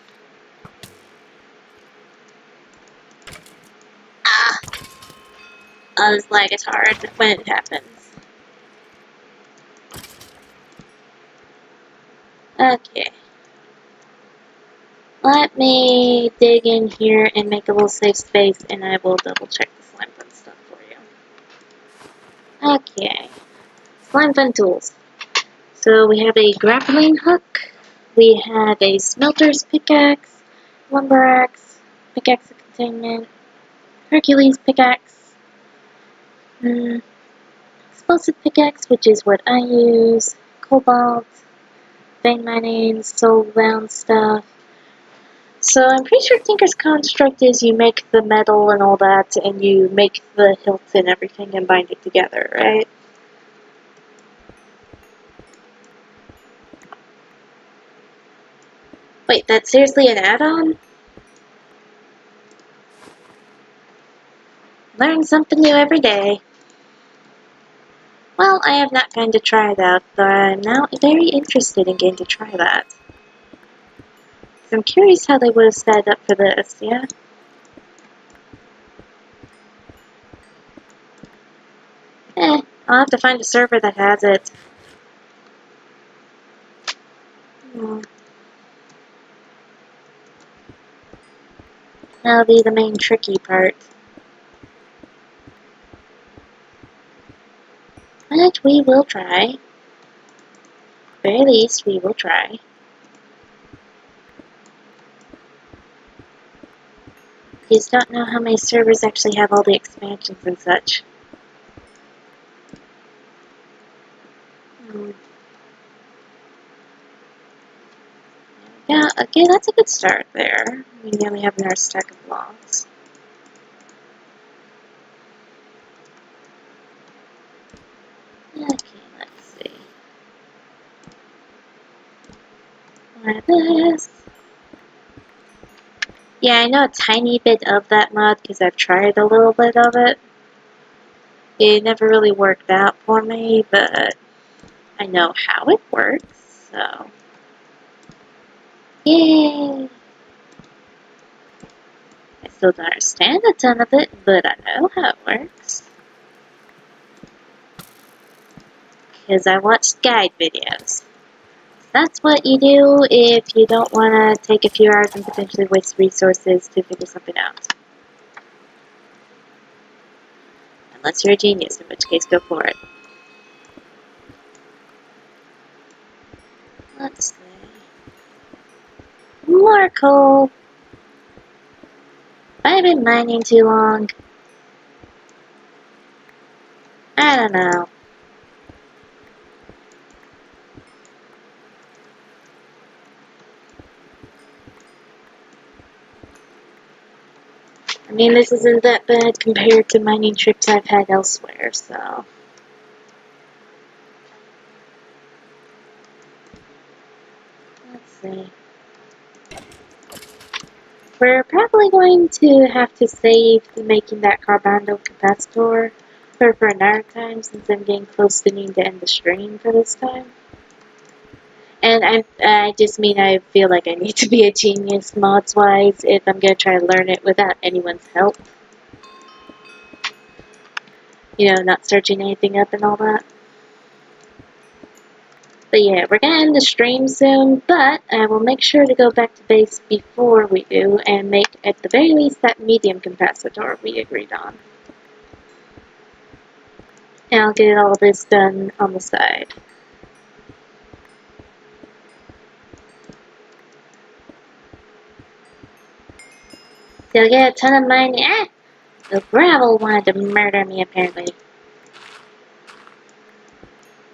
Oh, this lag is hard when it happens. Okay. Let me dig in here and make a little safe space, and I will double check the Slimefun stuff for you. Okay. Slimefun tools. So we have a grappling hook, we have a smelter's pickaxe, lumber axe, pickaxe of containment, Hercules pickaxe, explosive pickaxe, which is what I use, cobalt, vein mining, soul bound stuff, So I'm pretty sure Tinker's construct is you make the metal and all that, and you make the hilt and everything and bind it together, right? Wait, that's seriously an add-on? Learn something new every day. Well, I have not gotten to try that, but I'm now very interested in getting to try that. So I'm curious how they would have set it up for this, yeah? I'll have to find a server that has it. Hmm. That'll be the main tricky part. But we will try. At the very least, we will try. You just don't know how many servers actually have all the expansions and such. Hmm. Yeah, okay, that's a good start there. We nearly have another stack of logs. Okay, let's see. Like this. Yeah, I know a tiny bit of that mod because I've tried a little bit of it. It never really worked out for me, but I know how it works, so. Yay! I still don't understand a ton of it, but I know how it works. Because I watched guide videos. That's what you do if you don't want to take a few hours and potentially waste resources to figure something out. Unless you're a genius, in which case go for it. Let's see. More coal. Have I been mining too long? I don't know. I mean, this isn't that bad compared to mining trips I've had elsewhere, so. Let's see. We're probably going to have to save making that carbando capacitor for another time since I'm getting close to needing to end the stream for this time. And I just mean I feel like I need to be a genius mods-wise if I'm going to try to learn it without anyone's help. You know, not searching anything up and all that. But yeah, we're going to end the stream soon, but I will make sure to go back to base before we do and make, at the very least, that medium capacitor we agreed on. And I'll get all this done on the side. So I'll get a ton of mining. The gravel wanted to murder me, apparently.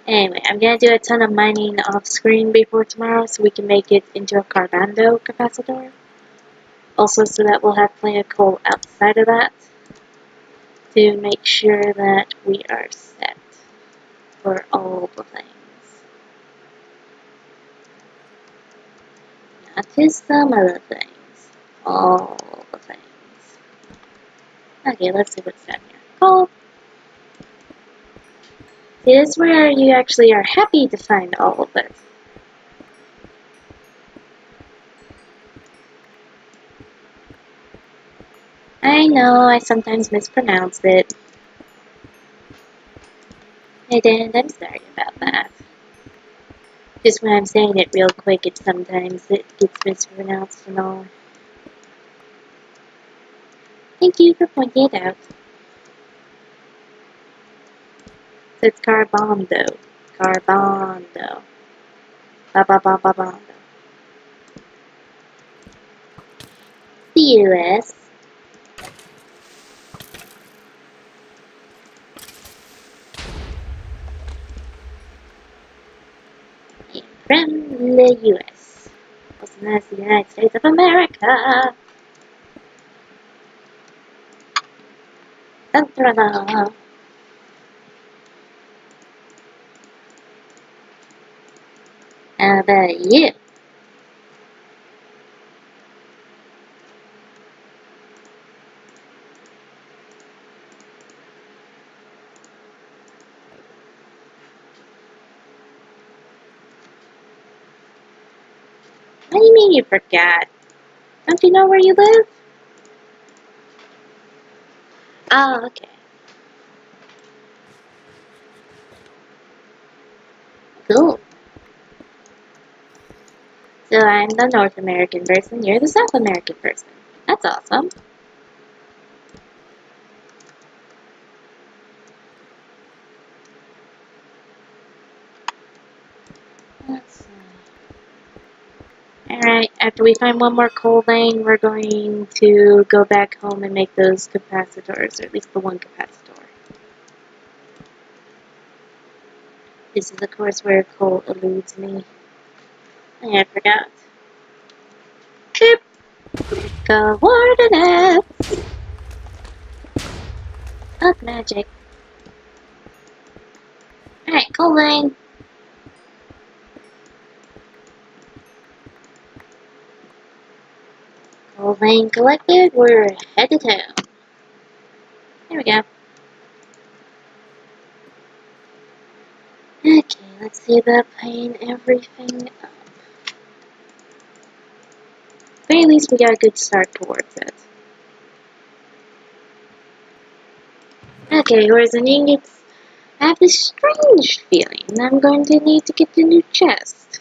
Anyway, I'm gonna do a ton of mining off screen before tomorrow so we can make it into a carbando capacitor. Also, so that we'll have plenty of coal outside of that to make sure that we are set for all the things. Not just some of the things, all the things. Okay, let's see what's down here. Coal. This is where you actually are happy to find all of it. I know I sometimes mispronounce it. And I'm sorry about that. Just when I'm saying it real quick, sometimes it gets mispronounced and all. Thank you for pointing it out. So it's carbando. Carbando. Ba-ba-ba-ba-bando. C-U-S. From the U.S. Also known as the United States of America. Dun-dun-dun. How about you? What do you mean you forgot? Don't you know where you live? Oh, okay. Cool. So I'm the North American person, you're the South American person. That's awesome. Let's see. Alright, after we find one more coal vein, we're going to go back home and make those capacitors, or at least the one capacitor. This is, of course, where coal eludes me. I forgot. Boop! Coordinates! Of magic. Alright, coal vein. Coal vein collected, we're headed home. There we go. Okay, let's see about paying everything up. But at least we got a good start towards it. Okay, where's the ingots? I have this strange feeling I'm going to need to get a new chest.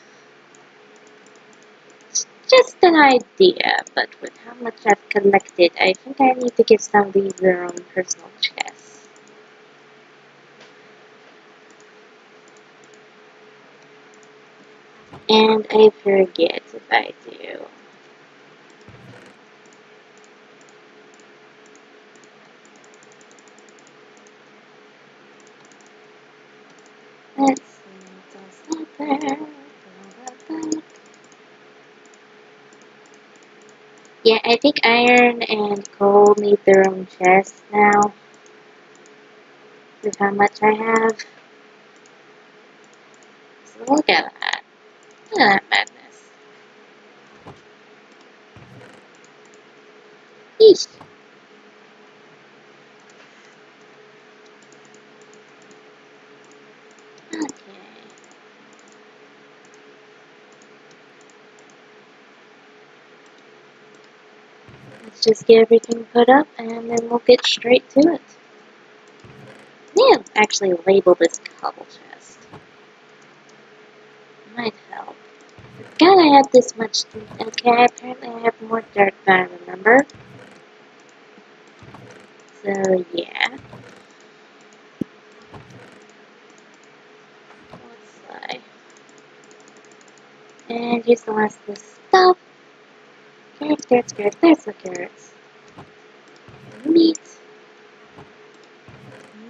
It's just an idea, but with how much I've collected, I think I need to give some of these their own personal chests. And I forget if I do. Let's see what's out there. Yeah, I think iron and coal need their own chests now. With how much I have. So look at that. Look at that madness. Yeesh. Okay. Let's just get everything put up and then we'll get straight to it. Yeah, actually label this cobble chest. Might help. God, I had this much. Okay, apparently I have more dirt than I remember. So, yeah. Let's see. And here's the last of this stuff. Carrots, carrots, carrots. There's the carrots. Meat.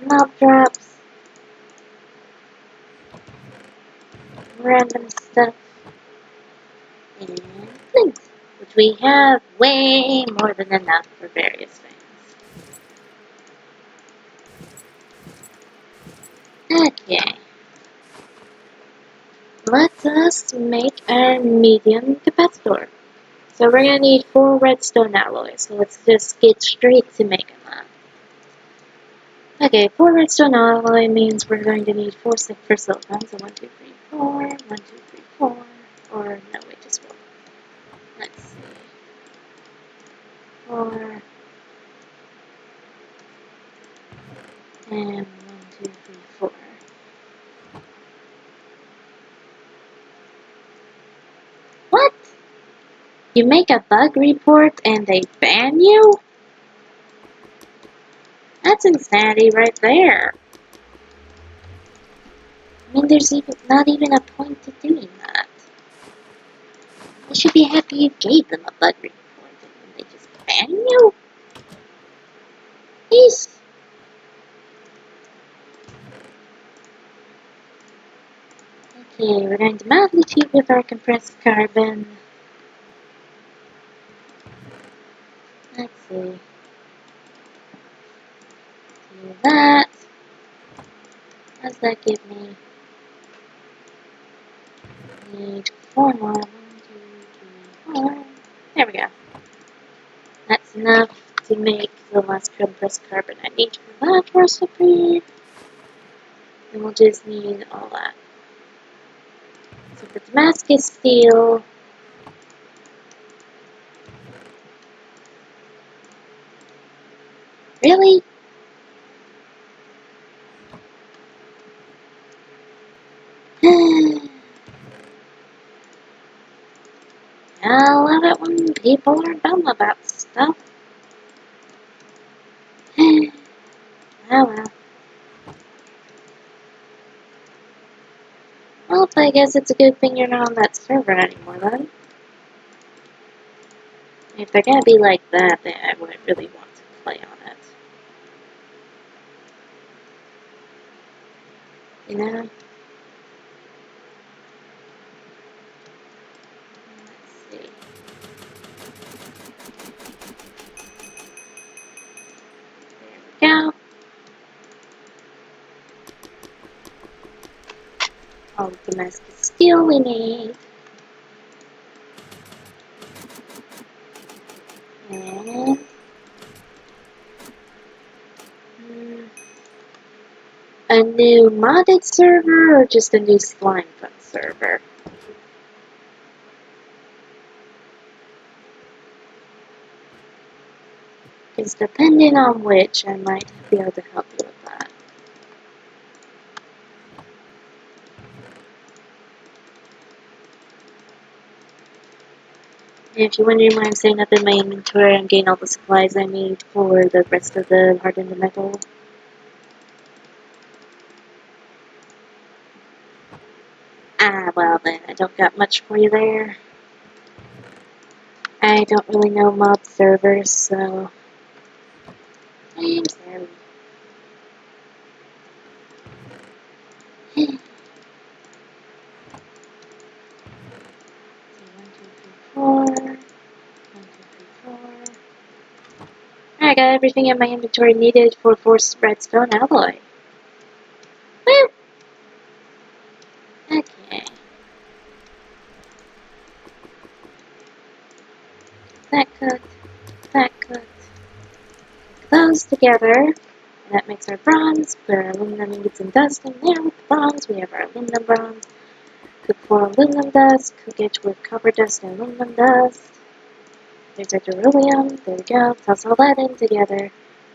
Mob drops. Random stuff. And flint. Which we have way more than enough for various things. Okay. Let us make our medium capacitor. So we're going to need 4 redstone alloys. So let's just get straight to making that. Okay, 4 redstone alloy means we're going to need 4 for silicon. So 1, 2, 3, 4. 1, 2, 3, 4. Or no, wait, just 4. Let's see. 4. And 1, 2, 3, 4. What? You make a bug report and they ban you? That's insanity right there. I mean, there's not even a point to doing that. You should be happy you gave them a bug report and they just ban you? Jeez. Okay, we're going to mildly cheat with our compressed carbon. Let's see. Do that. What does that give me? Need 4 more. 1, 2, 3, 4. There we go. That's enough to make the last compressed carbon I need for that recipe. And we'll just need all that. So for Damascus steel, really? I love it when people are dumb about stuff. Oh well. Well, I guess it's a good thing you're not on that server anymore then. If they're gonna be like that, then I wouldn't really want to play on it. You know? Let's see. There we go. All the Damascus steel we need. And a new modded server or just a new Slimefun server? Because depending on which, I might be able to help you with that. And if you're wondering why I'm setting up in my inventory and getting all the supplies I need for the rest of the hardened metal, well then, I don't got much for you there. I don't really know mob servers, so I'm sorry. 1, 2, 3, 4. 1, 2, 3, 4. I got everything in my inventory needed for 4 redstone alloy. Woo! Okay. That cooked. That cooked. Those together. That makes our bronze. Put our aluminum ingots and dust in there with the bronze. We have our aluminum bronze. Cook 4 aluminum dust. Cook it with copper dust and aluminum dust. There's our beryllium. There we go. Toss all that in together.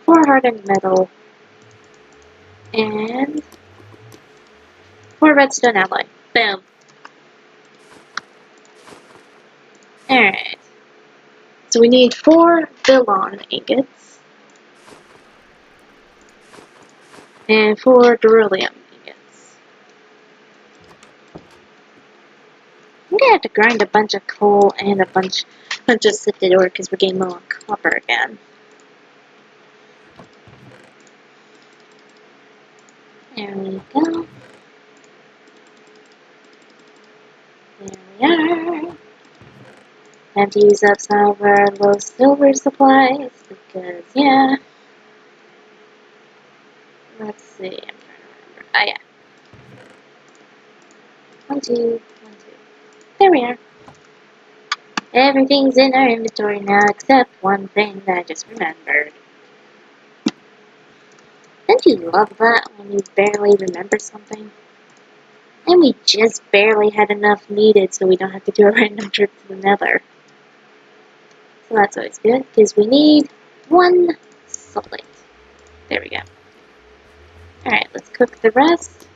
4 hardened metal. And 4 redstone alloy. Boom. Alright. So we need 4 Villon ingots. And 4 beryllium ingots. I'm gonna have to grind a bunch of coal and a bunch of sifted ore because we're getting low on copper again. There we go. There we are. Have to use up some of our low silver supplies because, yeah. Let's see. I'm trying to remember. Oh, yeah. 1, 2, 1, 2. There we are. Everything's in our inventory now except one thing that I just remembered. Don't you love that when you barely remember something? And we just barely had enough needed so we don't have to do a random trip to the nether. So that's always good, because we need 1 solid. There we go. Alright, let's cook the rest.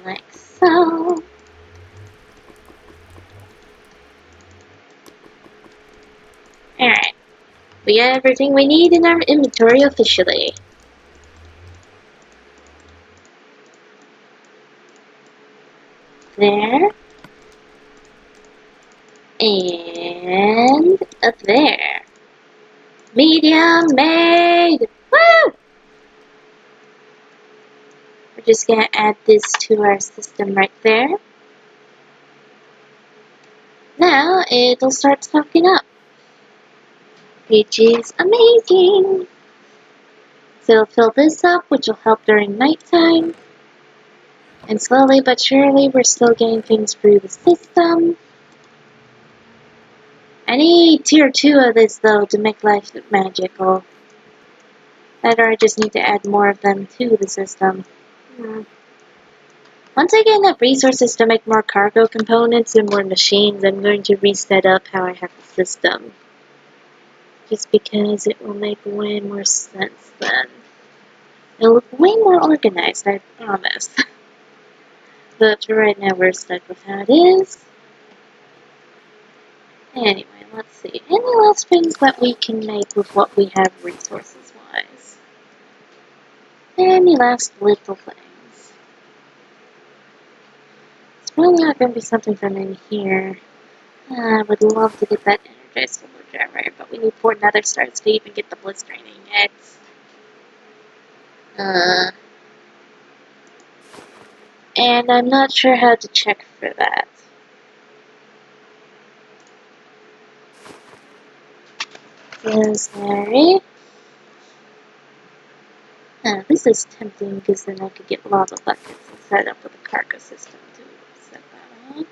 Like so. Alright. We got everything we need in our inventory officially. There. And up there. Medium made! Woo! We're just gonna add this to our system right there. Now it'll start stocking up. which is amazing. So fill this up, which will help during nighttime. And slowly but surely, we're still getting things through the system. I need tier 2 of this, though, to make life magical. Either I just need to add more of them to the system. Once I get enough resources to make more cargo components and more machines, I'm going to reset up how I have the system. Just because it will make way more sense then. It'll look way more organized, I promise. But for right now, we're stuck with how it is. Anyway, let's see. Any last things that we can make with what we have resources-wise? Any last little things? It's probably not going to be something from in here. I would love to get that energized solar driver, but we need 4 nether stars to even get the blistering yet. And I'm not sure how to check for that. Sorry. This is tempting because then I could get lava buckets and set up with a cargo system to set that up.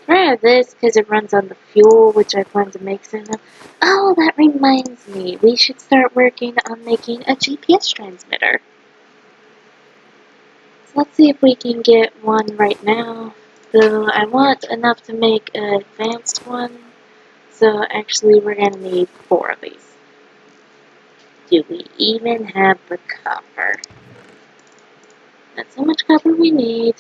Try this because it runs on the fuel, which I plan to make soon enough. Oh, that reminds me. We should start working on making a GPS transmitter. So let's see if we can get one right now. Though I want enough to make an advanced one. So actually we're going to need 4 of these. Do we even have the copper? That's how much copper we need.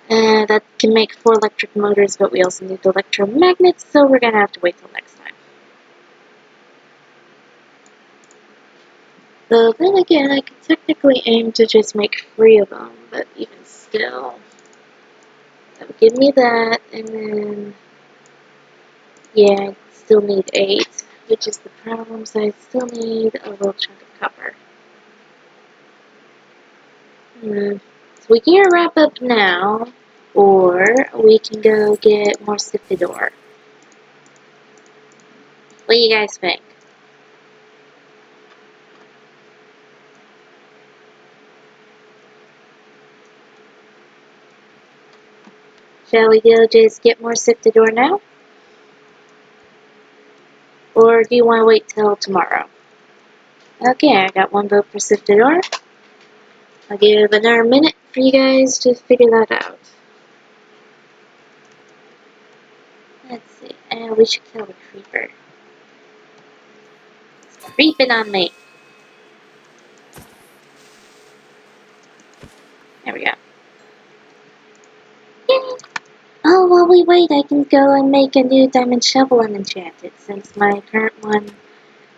That can make 4 electric motors, but we also need the electromagnets, so we're going to have to wait till next time. Though then again, I could technically aim to just make 3 of them, but even still. That would give me that, and then... yeah, I still need 8, which is the problem, so I still need a little chunk of copper. So we can either wrap up now, or we can go get more sifted ore. What do you guys think? Shall we go just get more sifted ore now? Or do you want to wait till tomorrow? Okay, I got 1 vote for sifted ore. I'll give another minute for you guys to figure that out. Let's see. And we should kill the creeper. It's creeping on me. There we go. Yay! Oh, while we wait, I can go and make a new diamond shovel and enchant it, since my current one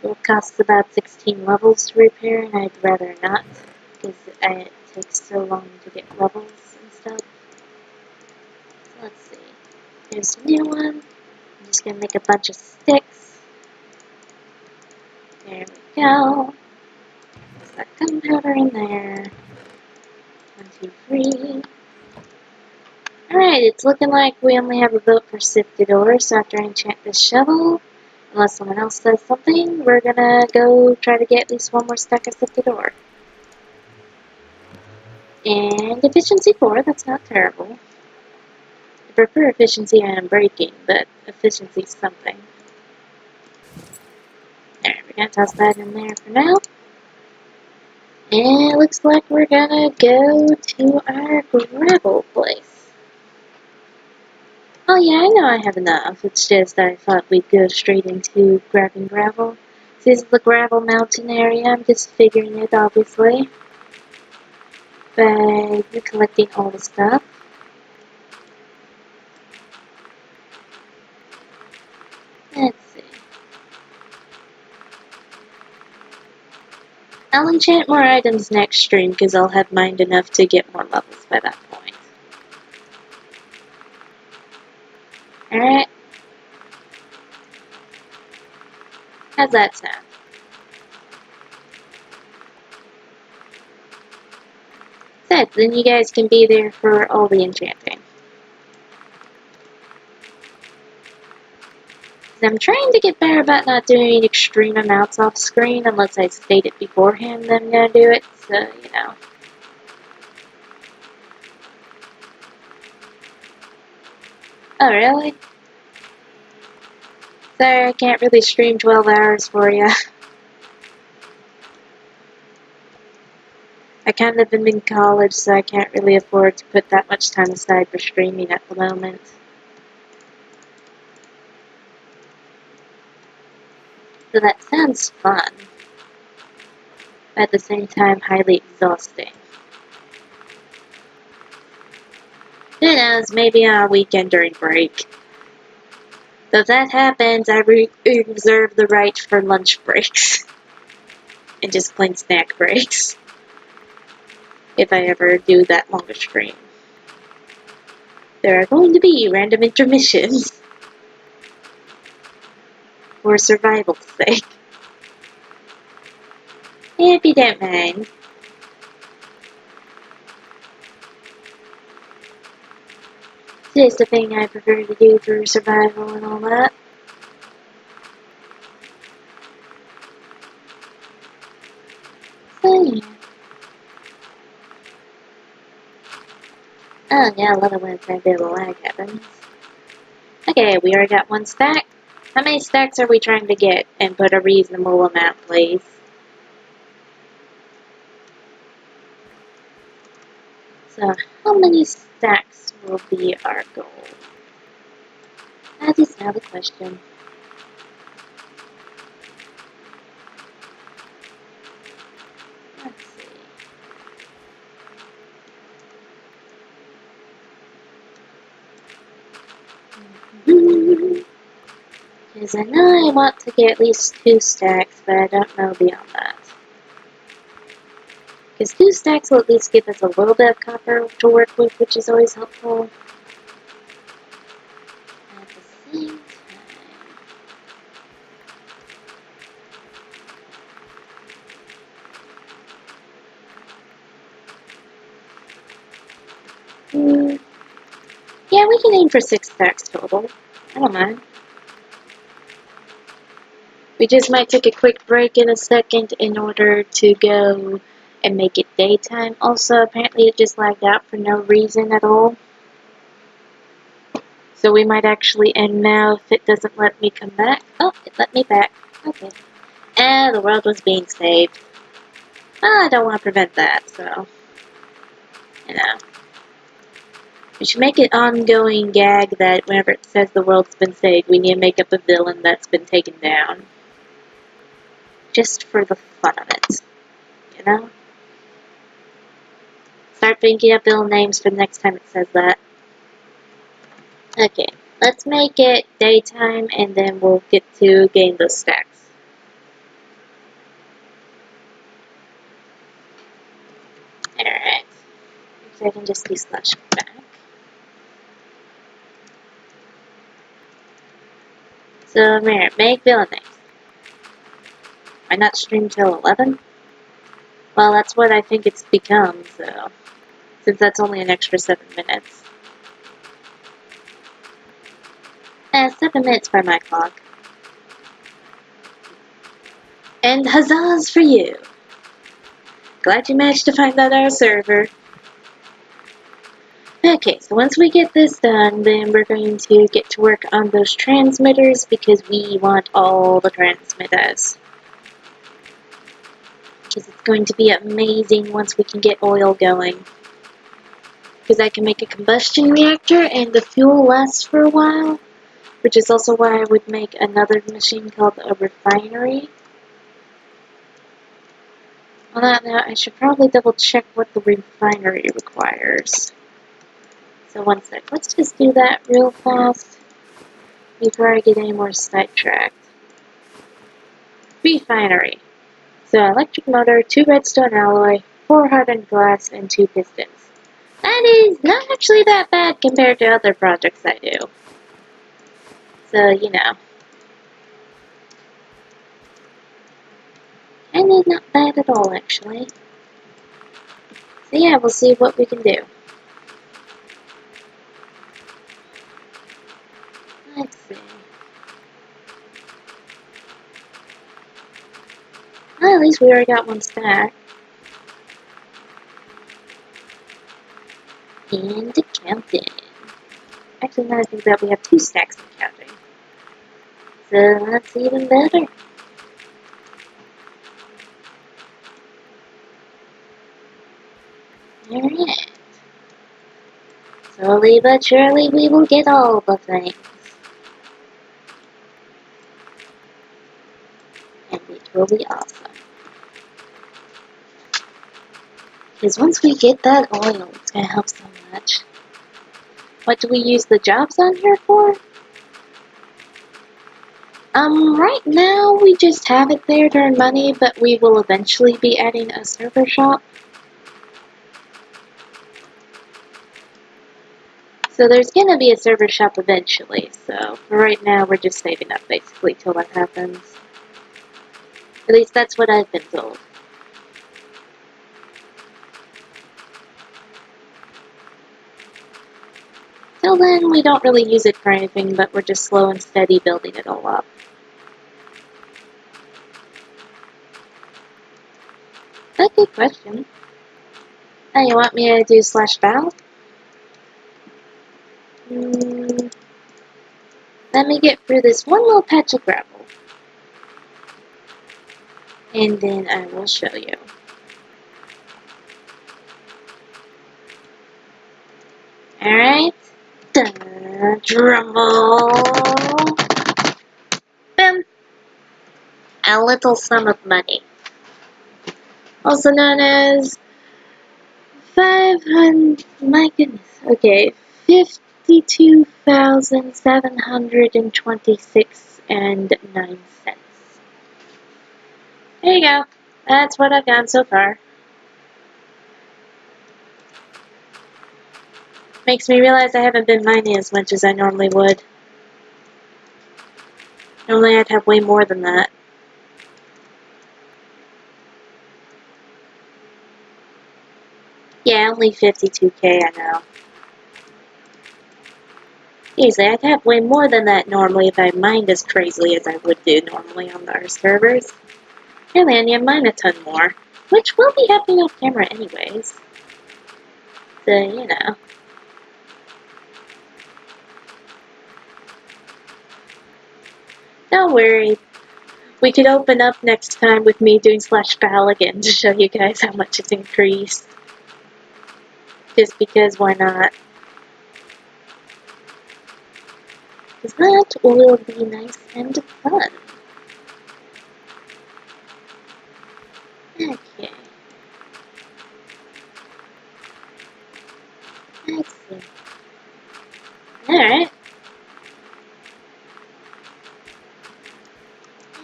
will cost about 16 levels to repair, and I'd rather not, because it takes so long to get levels and stuff. So let's see. Here's a new one. I'm just going to make a bunch of sticks. There we go. There's that gunpowder in there. 1, 2, 3. Alright, it's looking like we only have a vote for sifted ore, so after I enchant this shovel, unless someone else says something, we're gonna go try to get at least 1 more stack of sifted ore. And efficiency 4, that's not terrible. I prefer efficiency and breaking, but efficiency's something. There, we're gonna toss that in there for now. And it looks like we're gonna go to our gravel place. Oh yeah, I know I have enough. It's just I thought we'd go straight into grabbing gravel. This is the gravel mountain area. I'm just figuring it, obviously, by collecting all the stuff. Let's see. I'll enchant more items next stream because I'll have mined enough to get more levels by that point. Alright. How's that sound? Then you guys can be there for all the enchanting. And I'm trying to get better about not doing extreme amounts off screen unless I state it beforehand that I'm going to do it, so, you know. Oh, really? Sorry, I can't really stream 12 hours for you. I kind of am in college, so I can't really afford to put that much time aside for streaming at the moment. So that sounds fun, but at the same time highly exhausting. Who knows, maybe on a weekend during break. So if that happens, I reserve the right for lunch breaks. And just plain snack breaks. If I ever do that long a stream. There are going to be random intermissions. For survival's sake. If you don't mind. It's just a thing I prefer to do for survival and all that. So yeah. Oh yeah, I love it when it's a bit of lag happens. Okay, we already got one stack. How many stacks are we trying to get? And put a reasonable amount, please. So, how many stacks will be our goal? That is now the question. Let's see. Because I know I want to get at least 2 stacks, but I don't know beyond that. Because 2 stacks will at least give us a little bit of copper to work with, which is always helpful. At the same time... Yeah, we can aim for 6 stacks total. I don't mind. We just might take a quick break in a second in order to go and make it daytime. Also, apparently it just lagged out for no reason at all. So we might actually end now if it doesn't let me come back. Oh, it let me back. Okay. The world was being saved. I don't want to prevent that, so... You know. We should make an ongoing gag that whenever it says the world's been saved, we need to make up a villain that's been taken down. Just for the fun of it. You know? Start thinking up villain names for the next time it says that. Okay, let's make it daytime and then we'll get to getting those stacks. Alright. So I can just do slash back. So, Merit, make villain names. Why not stream till 11? Well, that's what I think it's become, so... Since that's only an extra 7 minutes. 7 minutes by my clock. And huzzahs for you! Glad you managed to find out our server. Okay, so once we get this done, then we're going to get to work on those transmitters because we want all the transmitters. Because it's going to be amazing once we can get oil going. Because I can make a combustion reactor and the fuel lasts for a while. Which is also why I would make another machine called a refinery. On that note, I should probably double check what the refinery requires. So one sec, let's just do that real fast before I get any more sidetracked. Refinery. So electric motor, 2 redstone alloy, 4 hardened glass, and 2 pistons. That is not actually that bad compared to other projects I do. So, you know. And it's not bad at all, actually. So yeah, we'll see what we can do. Let's see. we already got one stack. And counting. Actually, now I think that we have 2 stacks of counting. So that's even better. Alright. Slowly but surely we will get all the things. And it will be awesome. Because once we get that oil, it's going to help so much. What do we use the jobs on here for? Right now we just have it there to earn money, but we will eventually be adding a server shop. So there's gonna be a server shop eventually, so for right now we're just saving up basically till that happens. At least that's what I've been told. Till then, we don't really use it for anything, but we're just slow and steady building it all up. That's a good question. Hey, you want me to do /battle? Let me get through this one little patch of gravel. And then I will show you. Alright. Drumroll. Boom. A little sum of money. Also known as 500, my goodness, okay, 52,726 and 9 cents. There you go. That's what I've gotten so far. Makes me realize I haven't been mining as much as I normally would. Normally I'd have way more than that. Yeah, only 52k, I know. Usually I'd have way more than that normally if I mined as crazily as I would do normally on our servers. Really, I need to mine a ton more, which will be happening off camera anyways. So, you know. Don't worry. We could open up next time with me doing /battle again to show you guys how much it's increased. Just because, why not? Because that will be nice and fun. Okay. Excellent. Alright.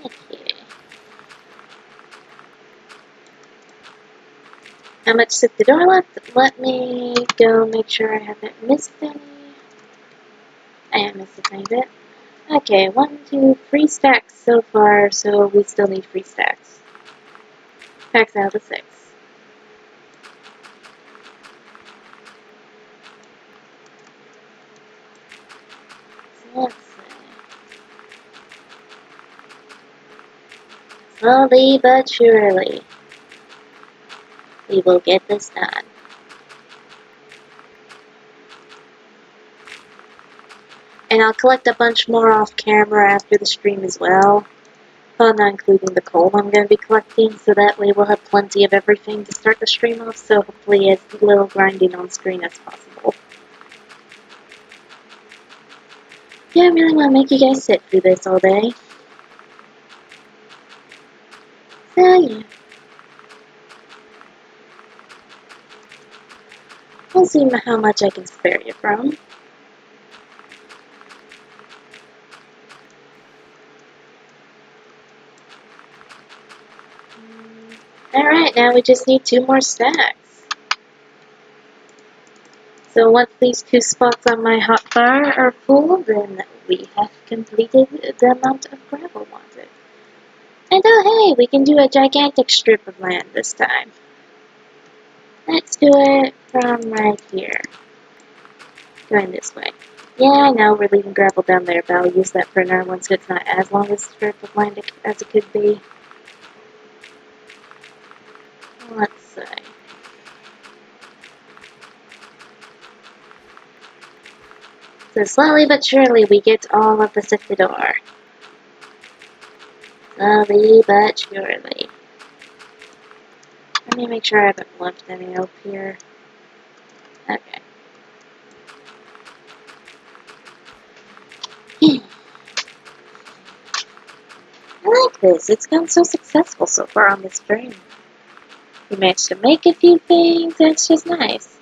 Okay. How much sifted ore left? Let me go make sure I haven't missed any. I haven't missed a tiny bit. Okay, 1, 2, 3 stacks so far, so we still need 3 stacks. Stacks out of 6. So let's see. Slowly but surely, we will get this done. And I'll collect a bunch more off camera after the stream as well. Well, not including the coal I'm going to be collecting, so that way we'll have plenty of everything to start the stream off, so hopefully as little grinding on screen as possible. Yeah, I really want to make you guys sit through this all day. So yeah. We'll see how much I can spare you from. Alright, now we just need 2 more stacks. So once these 2 spots on my hotbar are full, then we have completed the amount of gravel wanted. And oh hey, we can do a gigantic strip of land this time. Let's do it from right here. Going this way. Yeah, I know we're leaving gravel down there, but I'll use that for another one so it's not as long a strip of land as it could be. Let's see. So slowly but surely we get all of the sifted ore. Slowly but surely. Let me make sure I haven't left any up here. Okay. I like this. It's gone so successful so far on this stream. We managed to make a few things, and it's just nice.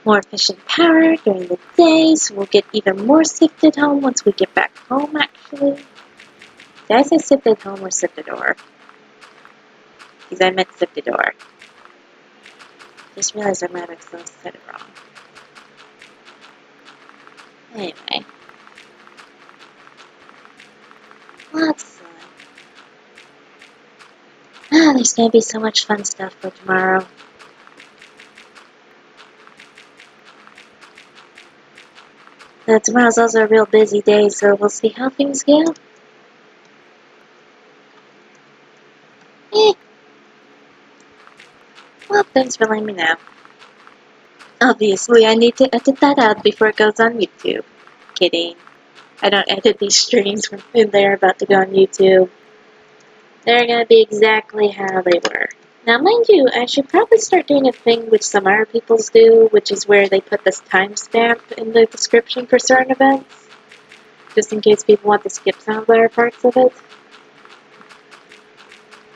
More efficient power during the day, so we'll get even more sifted home once we get back home, actually. Did I say sifted home or sifted ore? Because I meant sifted ore. Just realized I might have said it wrong. Anyway. Let's see. There's gonna be so much fun stuff for tomorrow. Tomorrow's also a real busy day, so we'll see how things go. Well, thanks for letting me know. Obviously, I need to edit that out before it goes on YouTube. Kidding. I don't edit these streams when they're about to go on YouTube. They're gonna be exactly how they were. Now, mind you, I should probably start doing a thing which some other peoples do, which is where they put this timestamp in the description for certain events, just in case people want to skip some of their parts of it.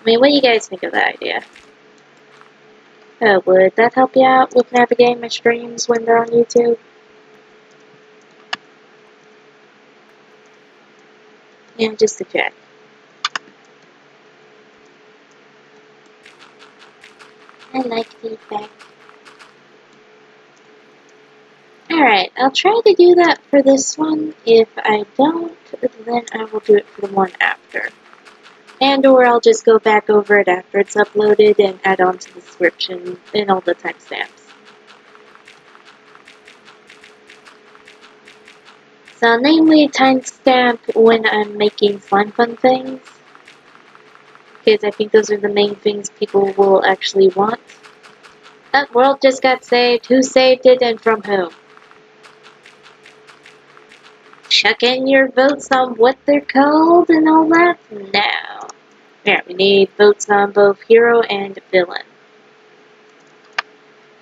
I mean, what do you guys think of that idea? Oh, would that help you out with navigating my streams when they're on YouTube? Yeah, just to check. I like feedback. Alright, I'll try to do that for this one. If I don't, then I will do it for the one after. And or I'll just go back over it after it's uploaded and add on to the description and all the timestamps. So namely timestamp when I'm making Slimefun things, because I think those are the main things people will actually want. That world just got saved. Who saved it and from whom? Chuck in your votes on what they're called and all that? No. Yeah, we need votes on both hero and villain.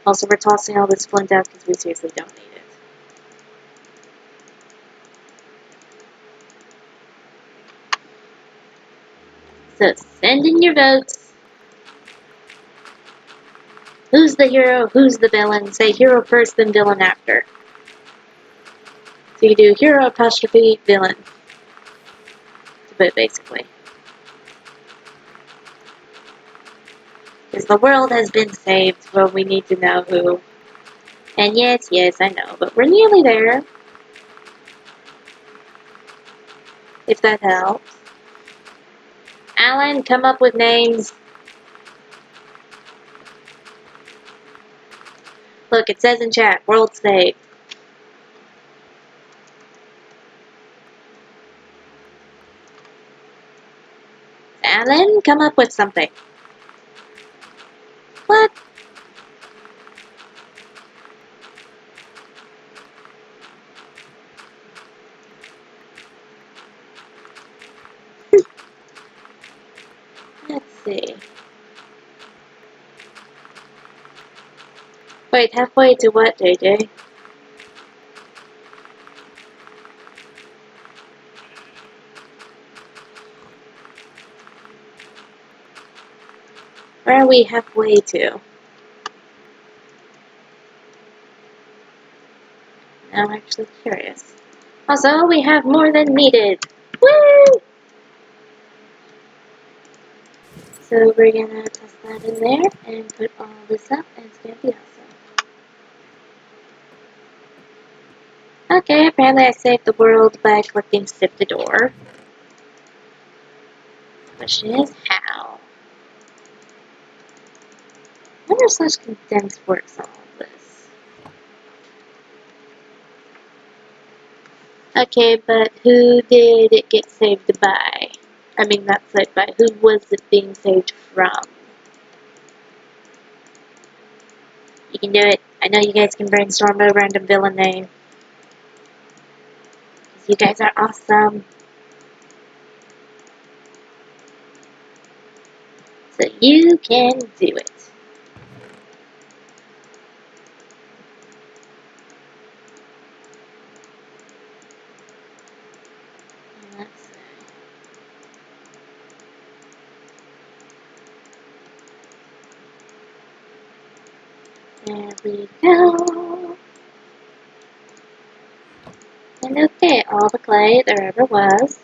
Also, we're tossing all this flint out because we seriously don't need it. So, send in your votes. Who's the hero? Who's the villain? Say hero first, then villain after. So you do hero apostrophe villain. To put it basically. Because the world has been saved, well, we need to know who. And yes, I know, but we're nearly there. If that helps. Alan, come up with names. Look, it says in chat, world saved. Alan, come up with something. What? Let's see. Wait, halfway to what, JJ? Where are we halfway to? Now I'm actually curious. Also, we have more than needed. Woo! So we're gonna toss that in there and put all this up, and it's gonna be awesome. Okay, apparently I saved the world by collecting sifted ore. Question is, how? I wonder if such condensed works on all this. Okay, but who did it get saved by? I mean, that's it, but who was it being saved from? You can do it. I know you guys can brainstorm a random villain name. You guys are awesome. So you can do it. Let's see. There we go. And okay, all the clay there ever was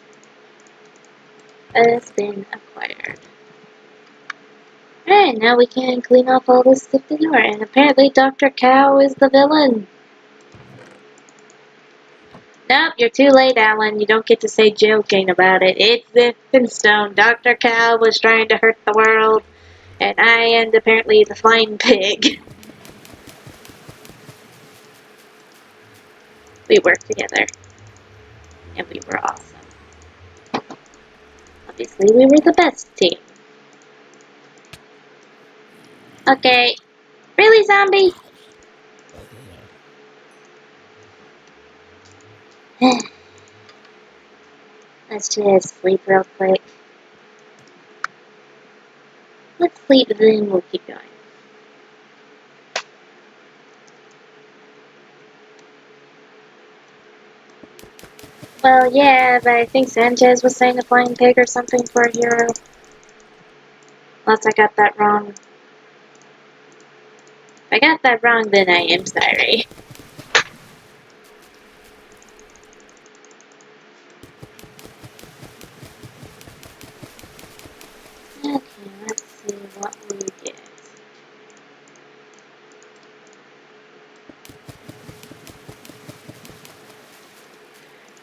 has been acquired. Alright, now we can clean off all this stuff in here. And apparently Dr. Cow is the villain. Nope, you're too late, Alan. You don't get to say joking about it. It's this in stone. Dr. Cow was trying to hurt the world, and I am apparently the flying pig. We worked together, and we were awesome. Obviously, we were the best team. Okay. Really, zombie? Let's just sleep real quick. Let's sleep, then we'll keep going. Well, yeah, but I think Sanchez was saying a flying pig or something for a hero. Unless I got that wrong. If I got that wrong, then I am sorry. Okay, let's see what we get.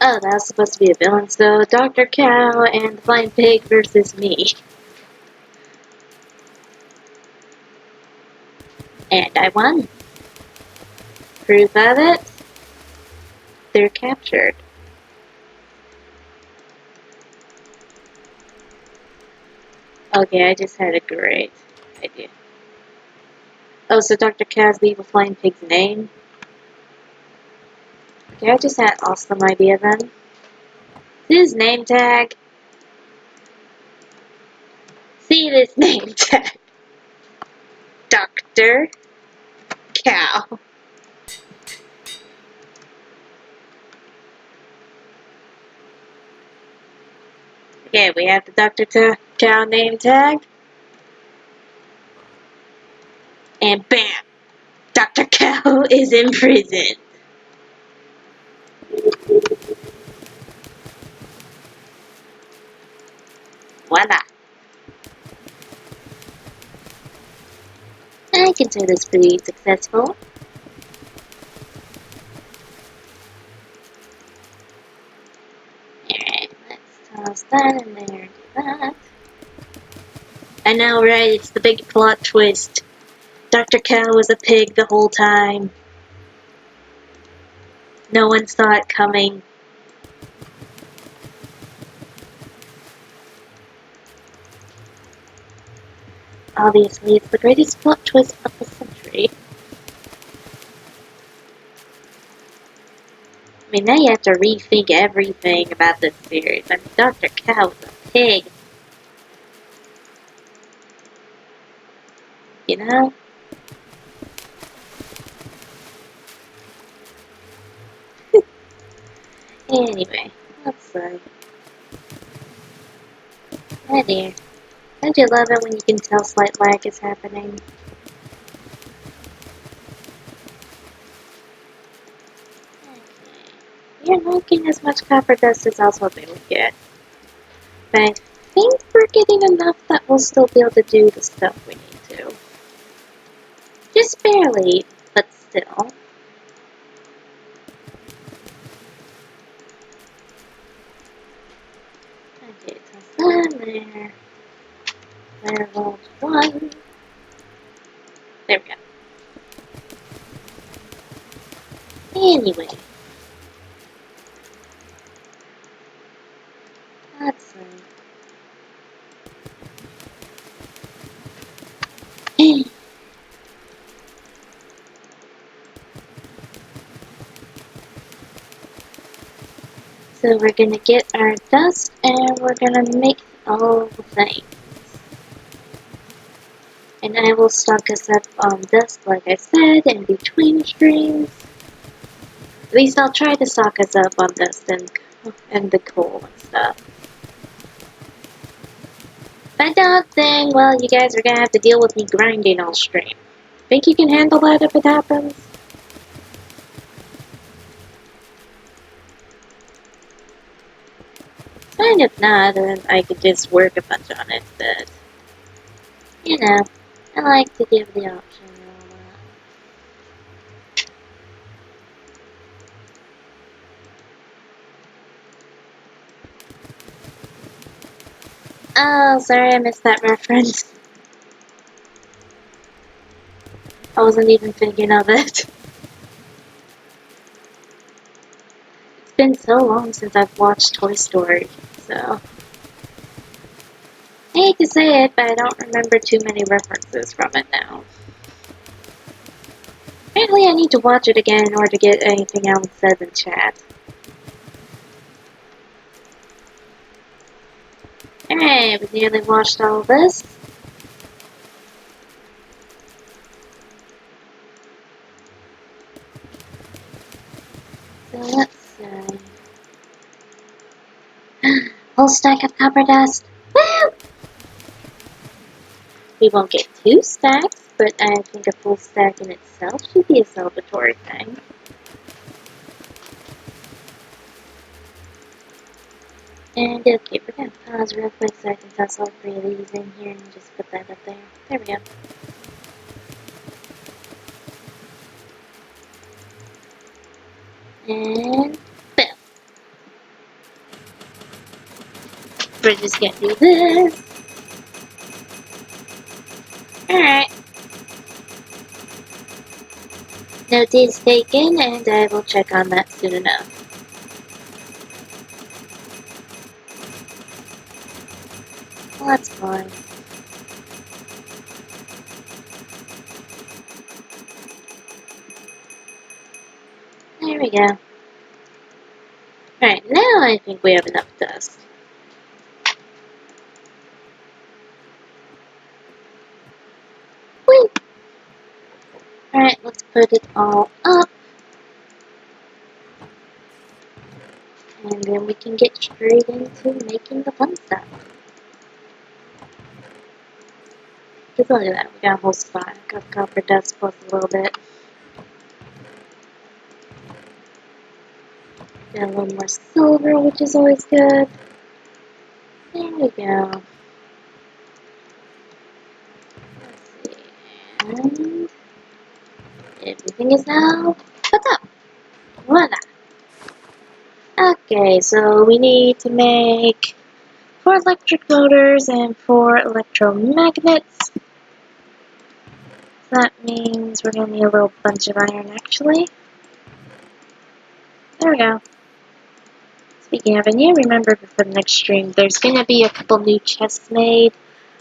Oh, that was supposed to be a villain, so Dr. Cow and the Flying Pig versus me. And I won. Proof of it? They're captured. Okay, I just had a great idea. Oh, so Dr. Cow's the evil Flying Pig's name? Okay, I just had an awesome idea then. His name tag. See this name tag. Dr. Cow. Okay, we have the Dr. Cow name tag. And bam! Dr. Cow is in prison. Voila. I consider this pretty successful. Alright, let's toss that in there and do that. I know, right? It's the big plot twist. Dr. Cow was a pig the whole time. No one saw it coming. Obviously, it's the greatest plot twist of the century. I mean, now you have to rethink everything about this series. I mean, Dr. Cow was a pig. You know? Anyway, let's see. Oh dear. Don't you love it when you can tell slight lag is happening? Okay. You're not getting as much copper dust as I was hoping we'd get. But I think we're getting enough that we'll still be able to do the stuff we need to. Just barely, but still. Okay, toss that in there. Level 1. There we go. Anyway. Let's see. So we're gonna get our dust and we're gonna make all the things. And I will stock us up on dust, like I said, in between streams. At least I'll try to stock us up on dust and the coal and stuff. If I don't, then, well, you guys are gonna have to deal with me grinding all stream. Think you can handle that if it happens? And if not, then I could just work a bunch on it, but, you know, I like to give the option and all that. Oh, sorry I missed that reference. I wasn't even thinking of it. It's been so long since I've watched Toy Story, so... I hate to say it, but I don't remember too many references from it now. Apparently I need to watch it again in order to get anything else said in chat. Alright, we nearly watched all this. So let's see. Whole stack of copper dust. Woo! We won't get 2 stacks, but I think a full stack in itself should be a celebratory thing. And okay, we're gonna pause real quick so I can toss all 3 of these in here and just put that up there. There we go. And boom. We're just gonna do this. Alright. Note is taken, and I will check on that soon enough. Well, that's fine. There we go. Alright, now I think we have enough dust. Whee! Alright, let's put it all up. And then we can get straight into making the fun stuff. Just look at that, we got a whole stack of copper dust plus a little bit. Got a little more silver, which is always good. There we go. Let's see. And everything is now put up. Voila! Okay, so we need to make 4 electric motors and 4 electromagnets. That means we're going to need a little bunch of iron, actually. There we go. Speaking of, I need to remember for the next stream, there's going to be a couple new chests made.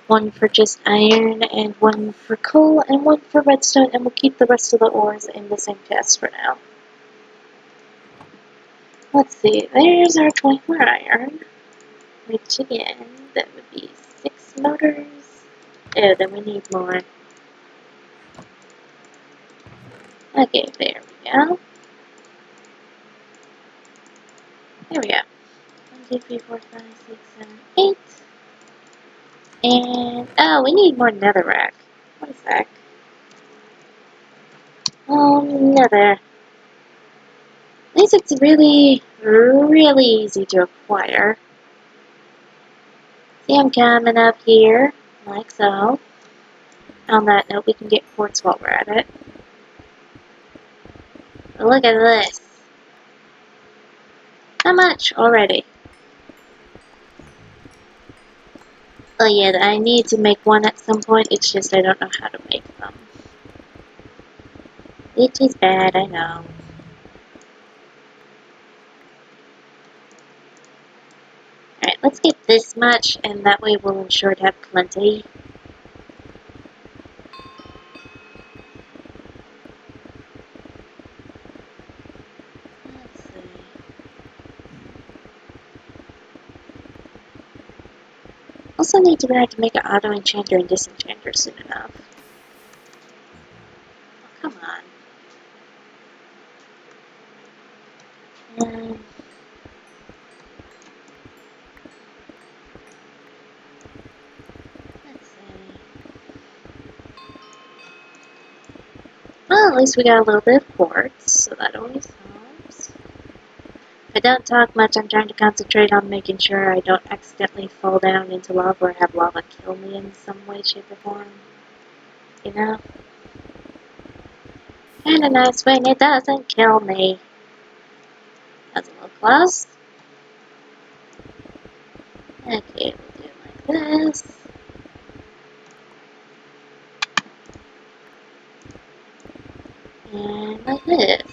One for just iron, and one for coal, and one for redstone, and we'll keep the rest of the ores in the same chest for now. Let's see, there's our 24 iron. Which again, that would be 6 motors. Oh, then we need more. Okay, there we go. There we go. 1, 2, 3, 4, 5, 6, 7, 8. And, oh, we need more netherrack. One sec. Nether. At least it's really, really easy to acquire. See, I'm coming up here, like so. On that note, we can get quartz while we're at it. But look at this. How much already? Oh yeah, I need to make one at some point, it's just I don't know how to make them. Which is bad, I know. Alright, let's get this much, and that way we'll ensure to have plenty. Also need to learn how to make an auto enchanter and disenchanter soon enough. Oh, come on. Um, let's see. Well, at least we got a little bit of quartz, so that always helps. If I don't talk much, I'm trying to concentrate on making sure I don't accidentally fall down into lava or have lava kill me in some way, shape, or form. You know? Kinda nice when it doesn't kill me. That's a little close. Okay, we'll do it like this. And like this.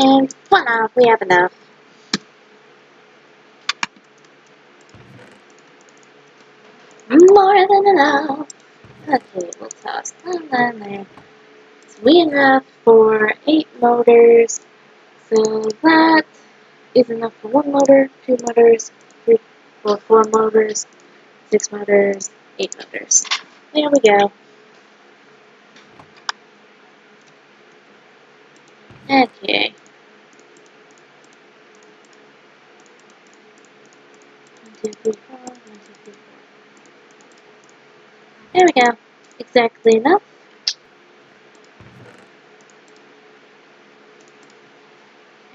And voila, we have enough. More than enough. Okay, we'll toss that in there. So we enough for 8 motors. So that is enough for 1 motor, 2 motors, 3, 4 motors, 6 motors, 8 motors. There we go. Okay. 1, 2, 3, 4, 1, 2, 3, 4. There we go. Exactly enough.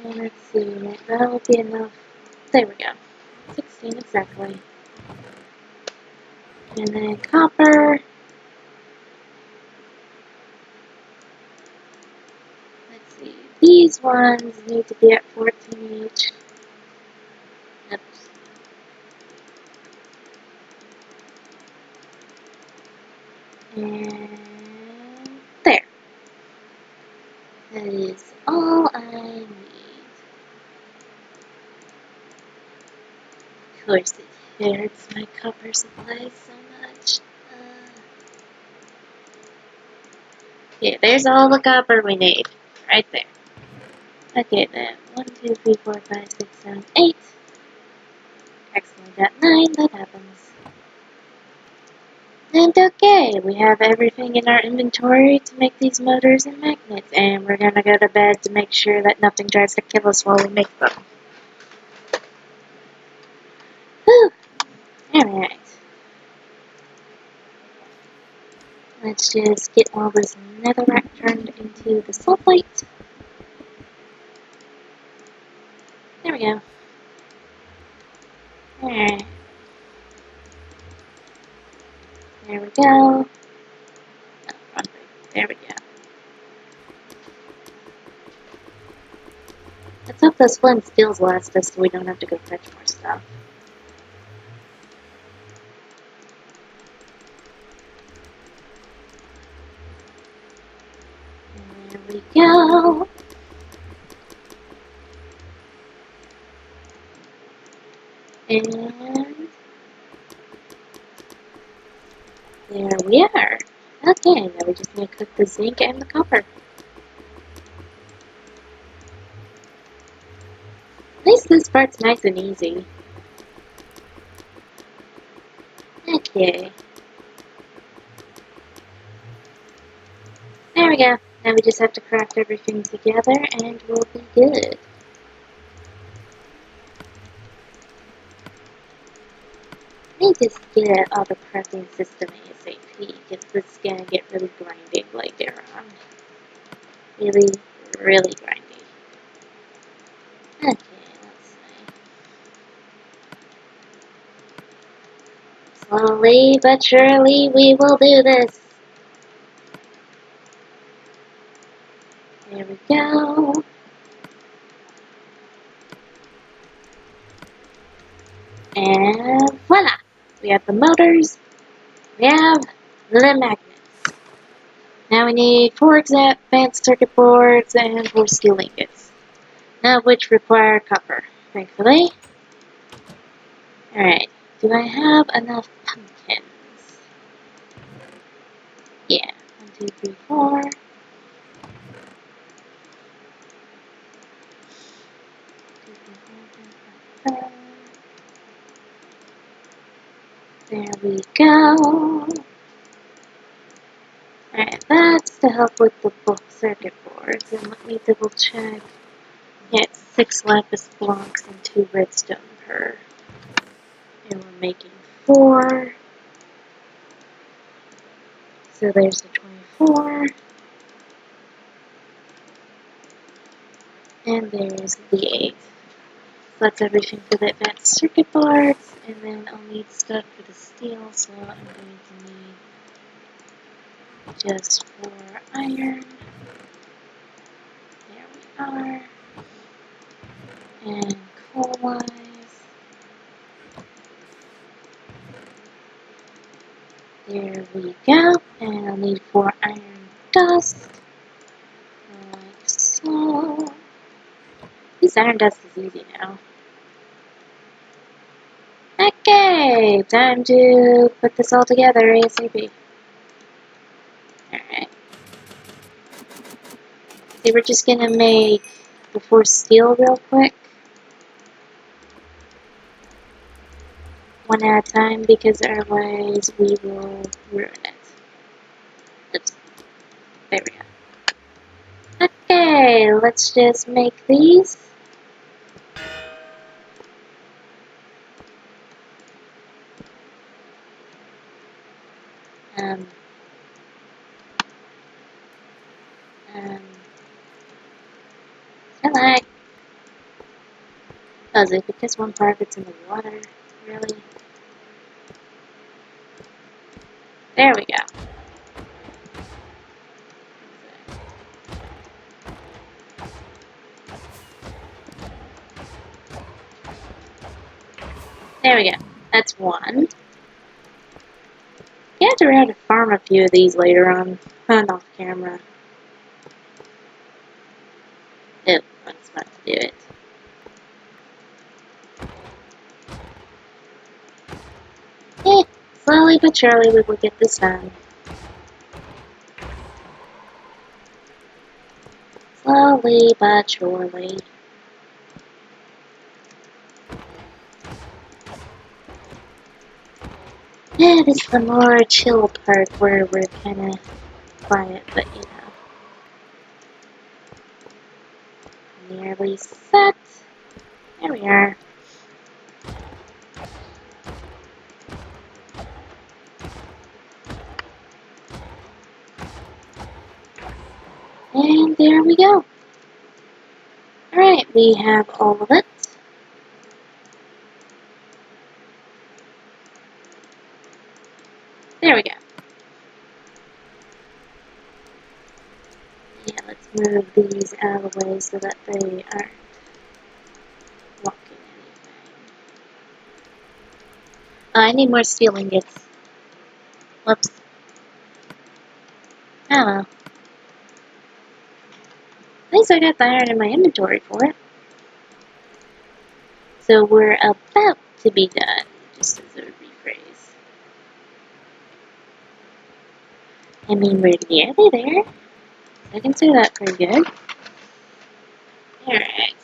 And let's see, that will be enough. There we go. 16 exactly. And then copper. Let's see, these ones need to be at 14 each. Oops. And there. That is all I need. Of course, it hurts my copper supply so much. Okay, there's all the copper we need. Right there. Okay then. 1, 2, 3, 4, 5, 6, 7, 8. Excellent. Got 9. That happens. And okay, we have everything in our inventory to make these motors and magnets, and we're gonna go to bed to make sure that nothing tries to kill us while we make them. Whew! Alright. Let's just get all this netherrack turned into the sulfite. There we go. Alright. There we go. Oh, wrong way. There we go. Let's hope those flint steels last us so we don't have to go fetch more stuff. There we go. And there we are. Okay, now we just need to cook the zinc and the copper. At least this part's nice and easy. Okay. There we go. Now we just have to craft everything together and we'll be good. I need to get out the crafting system ASAP because this is gonna get really grindy later on. Really, really grindy. Okay, let's see. Slowly but surely we will do this. There we go. And voila! We have the motors. We have the magnets. Now we need 4 advanced circuit boards and 4 steel ingots. None of which require copper, thankfully. Alright, do I have enough pumpkins? Yeah, 1, 2, 3, 4. 2, 3, 4, 5, go. Alright, that's to help with the bulk circuit boards. And let me double check. Yeah, it's 6 lapis blocks and 2 redstone per. And we're making 4. So there's the 24. And there's the 8. So that's everything for the advanced circuit boards. And then I'll need stuff for the steel, so I'm going to need just 4 iron. There we are. And coal-wise, there we go. And I'll need 4 iron dust, like so. This iron dust is easy now. Okay, time to put this all together ASAP. Alright. So we're just gonna make the 4 steel real quick. One at a time, because otherwise we will ruin it. Oops. There we go. Okay, let's just make these. Um, Select. Oh, is it because one part of it's in the water? Really? There we go. There we go. That's one. You have to remember to farm a few of these later on off camera. Oh, I'm about to do it. Slowly but surely we will get this done. Slowly but surely. Yeah, this is the more chill part where we're kinda quiet, but you know. Nearly set. There we are. And there we go. Alright, we have all of it. There we go. Yeah, let's move these out of the way so that they aren't blocking anything. Oh, I need more steel ingots. Whoops. I don't know. At least I got the iron in my inventory for it. So we're about to be done, just as a rephrase. I mean, we're nearly there. I can say that pretty good. Alright.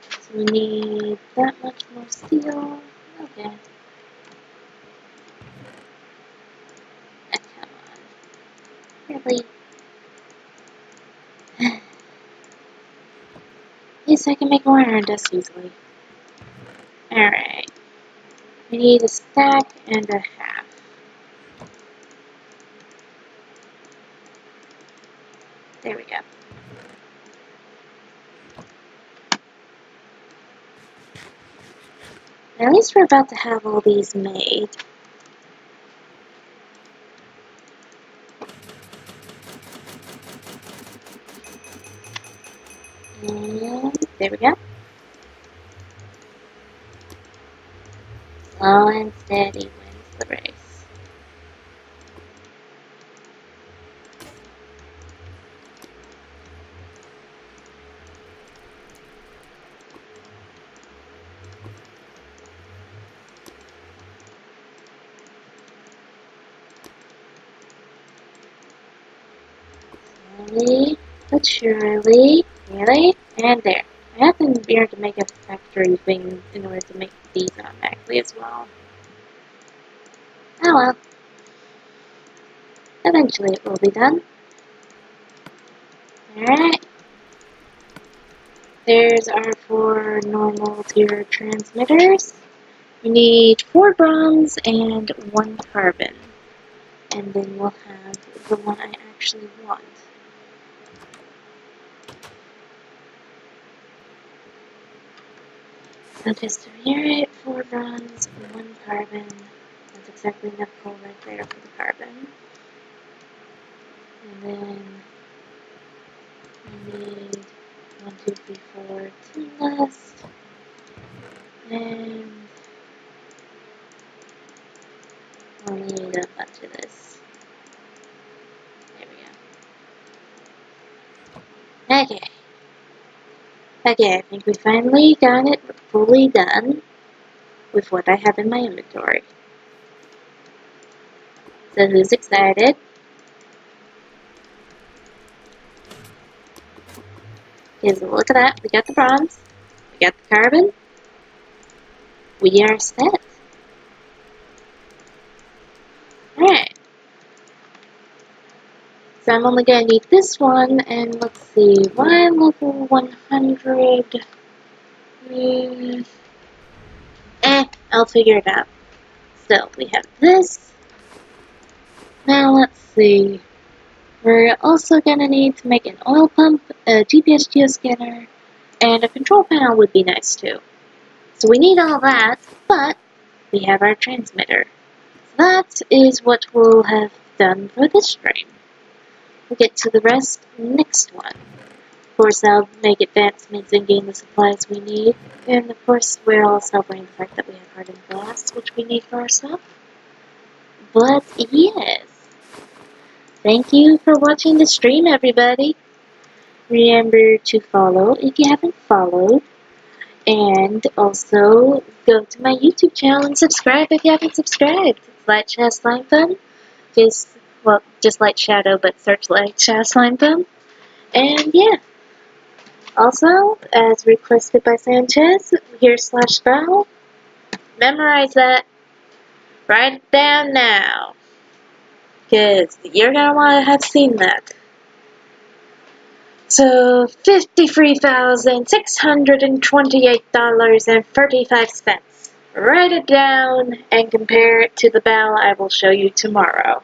So we need that much more steel. Okay. Ah, come on. Really? Yes, I can make more iron dust easily. Alright. We need a stack and a half. There we go. At least we're about to have all these made. And there we go. Slow and steady wins the race. Slowly but surely. Really? And there. I have to be able to make a factory thing in order to make these automatically as well. Oh well. Eventually it will be done. Alright. There's our 4 normal tier transmitters. We need 4 bronze and 1 carbon. And then we'll have the one I actually want. So just to reiterate, 4 bronze, 1 carbon. That's exactly enough coal right there for the carbon. And then we need 1, 2, 3, 4 tin dust. And we'll need a bunch of this. There we go. Okay. Okay, I think we finally got it fully done with what I have in my inventory. So who's excited? Because look at that, we got the bronze, we got the carbon, we are set. Alright. So I'm only going to need this one, and let's see, why level 100? I'll figure it out. So, we have this. Now let's see. We're also going to need to make an oil pump, a GPS geoscanner, and a control panel would be nice too. So we need all that, but we have our transmitter. That is what we'll have done for this stream. We'll get to the rest next one. Of course, I'll make advancements and gain the supplies we need. And of course, we're all celebrating the fact that we have hardened glass, which we need for our stuff. But yes, thank you for watching the stream, everybody. Remember to follow if you haven't followed. And also, go to my YouTube channel and subscribe if you haven't subscribed. It's Light Shadow Slimefun. Just Light Shadow, but search Light Shadow Slimefun. And yeah. Also, as requested by Sanchez, here's /val. Memorize that. Write it down now. Because you're going to want to have seen that. So, $53,628.35. Write it down and compare it to the bell I will show you tomorrow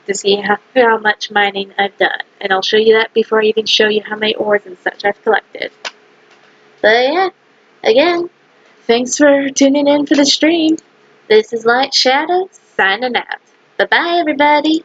to see how much mining I've done. And I'll show you that before I even show you how many ores and such I've collected. But yeah, again, thanks for tuning in for the stream. This is Light Shadow, signing out. Bye-bye, everybody.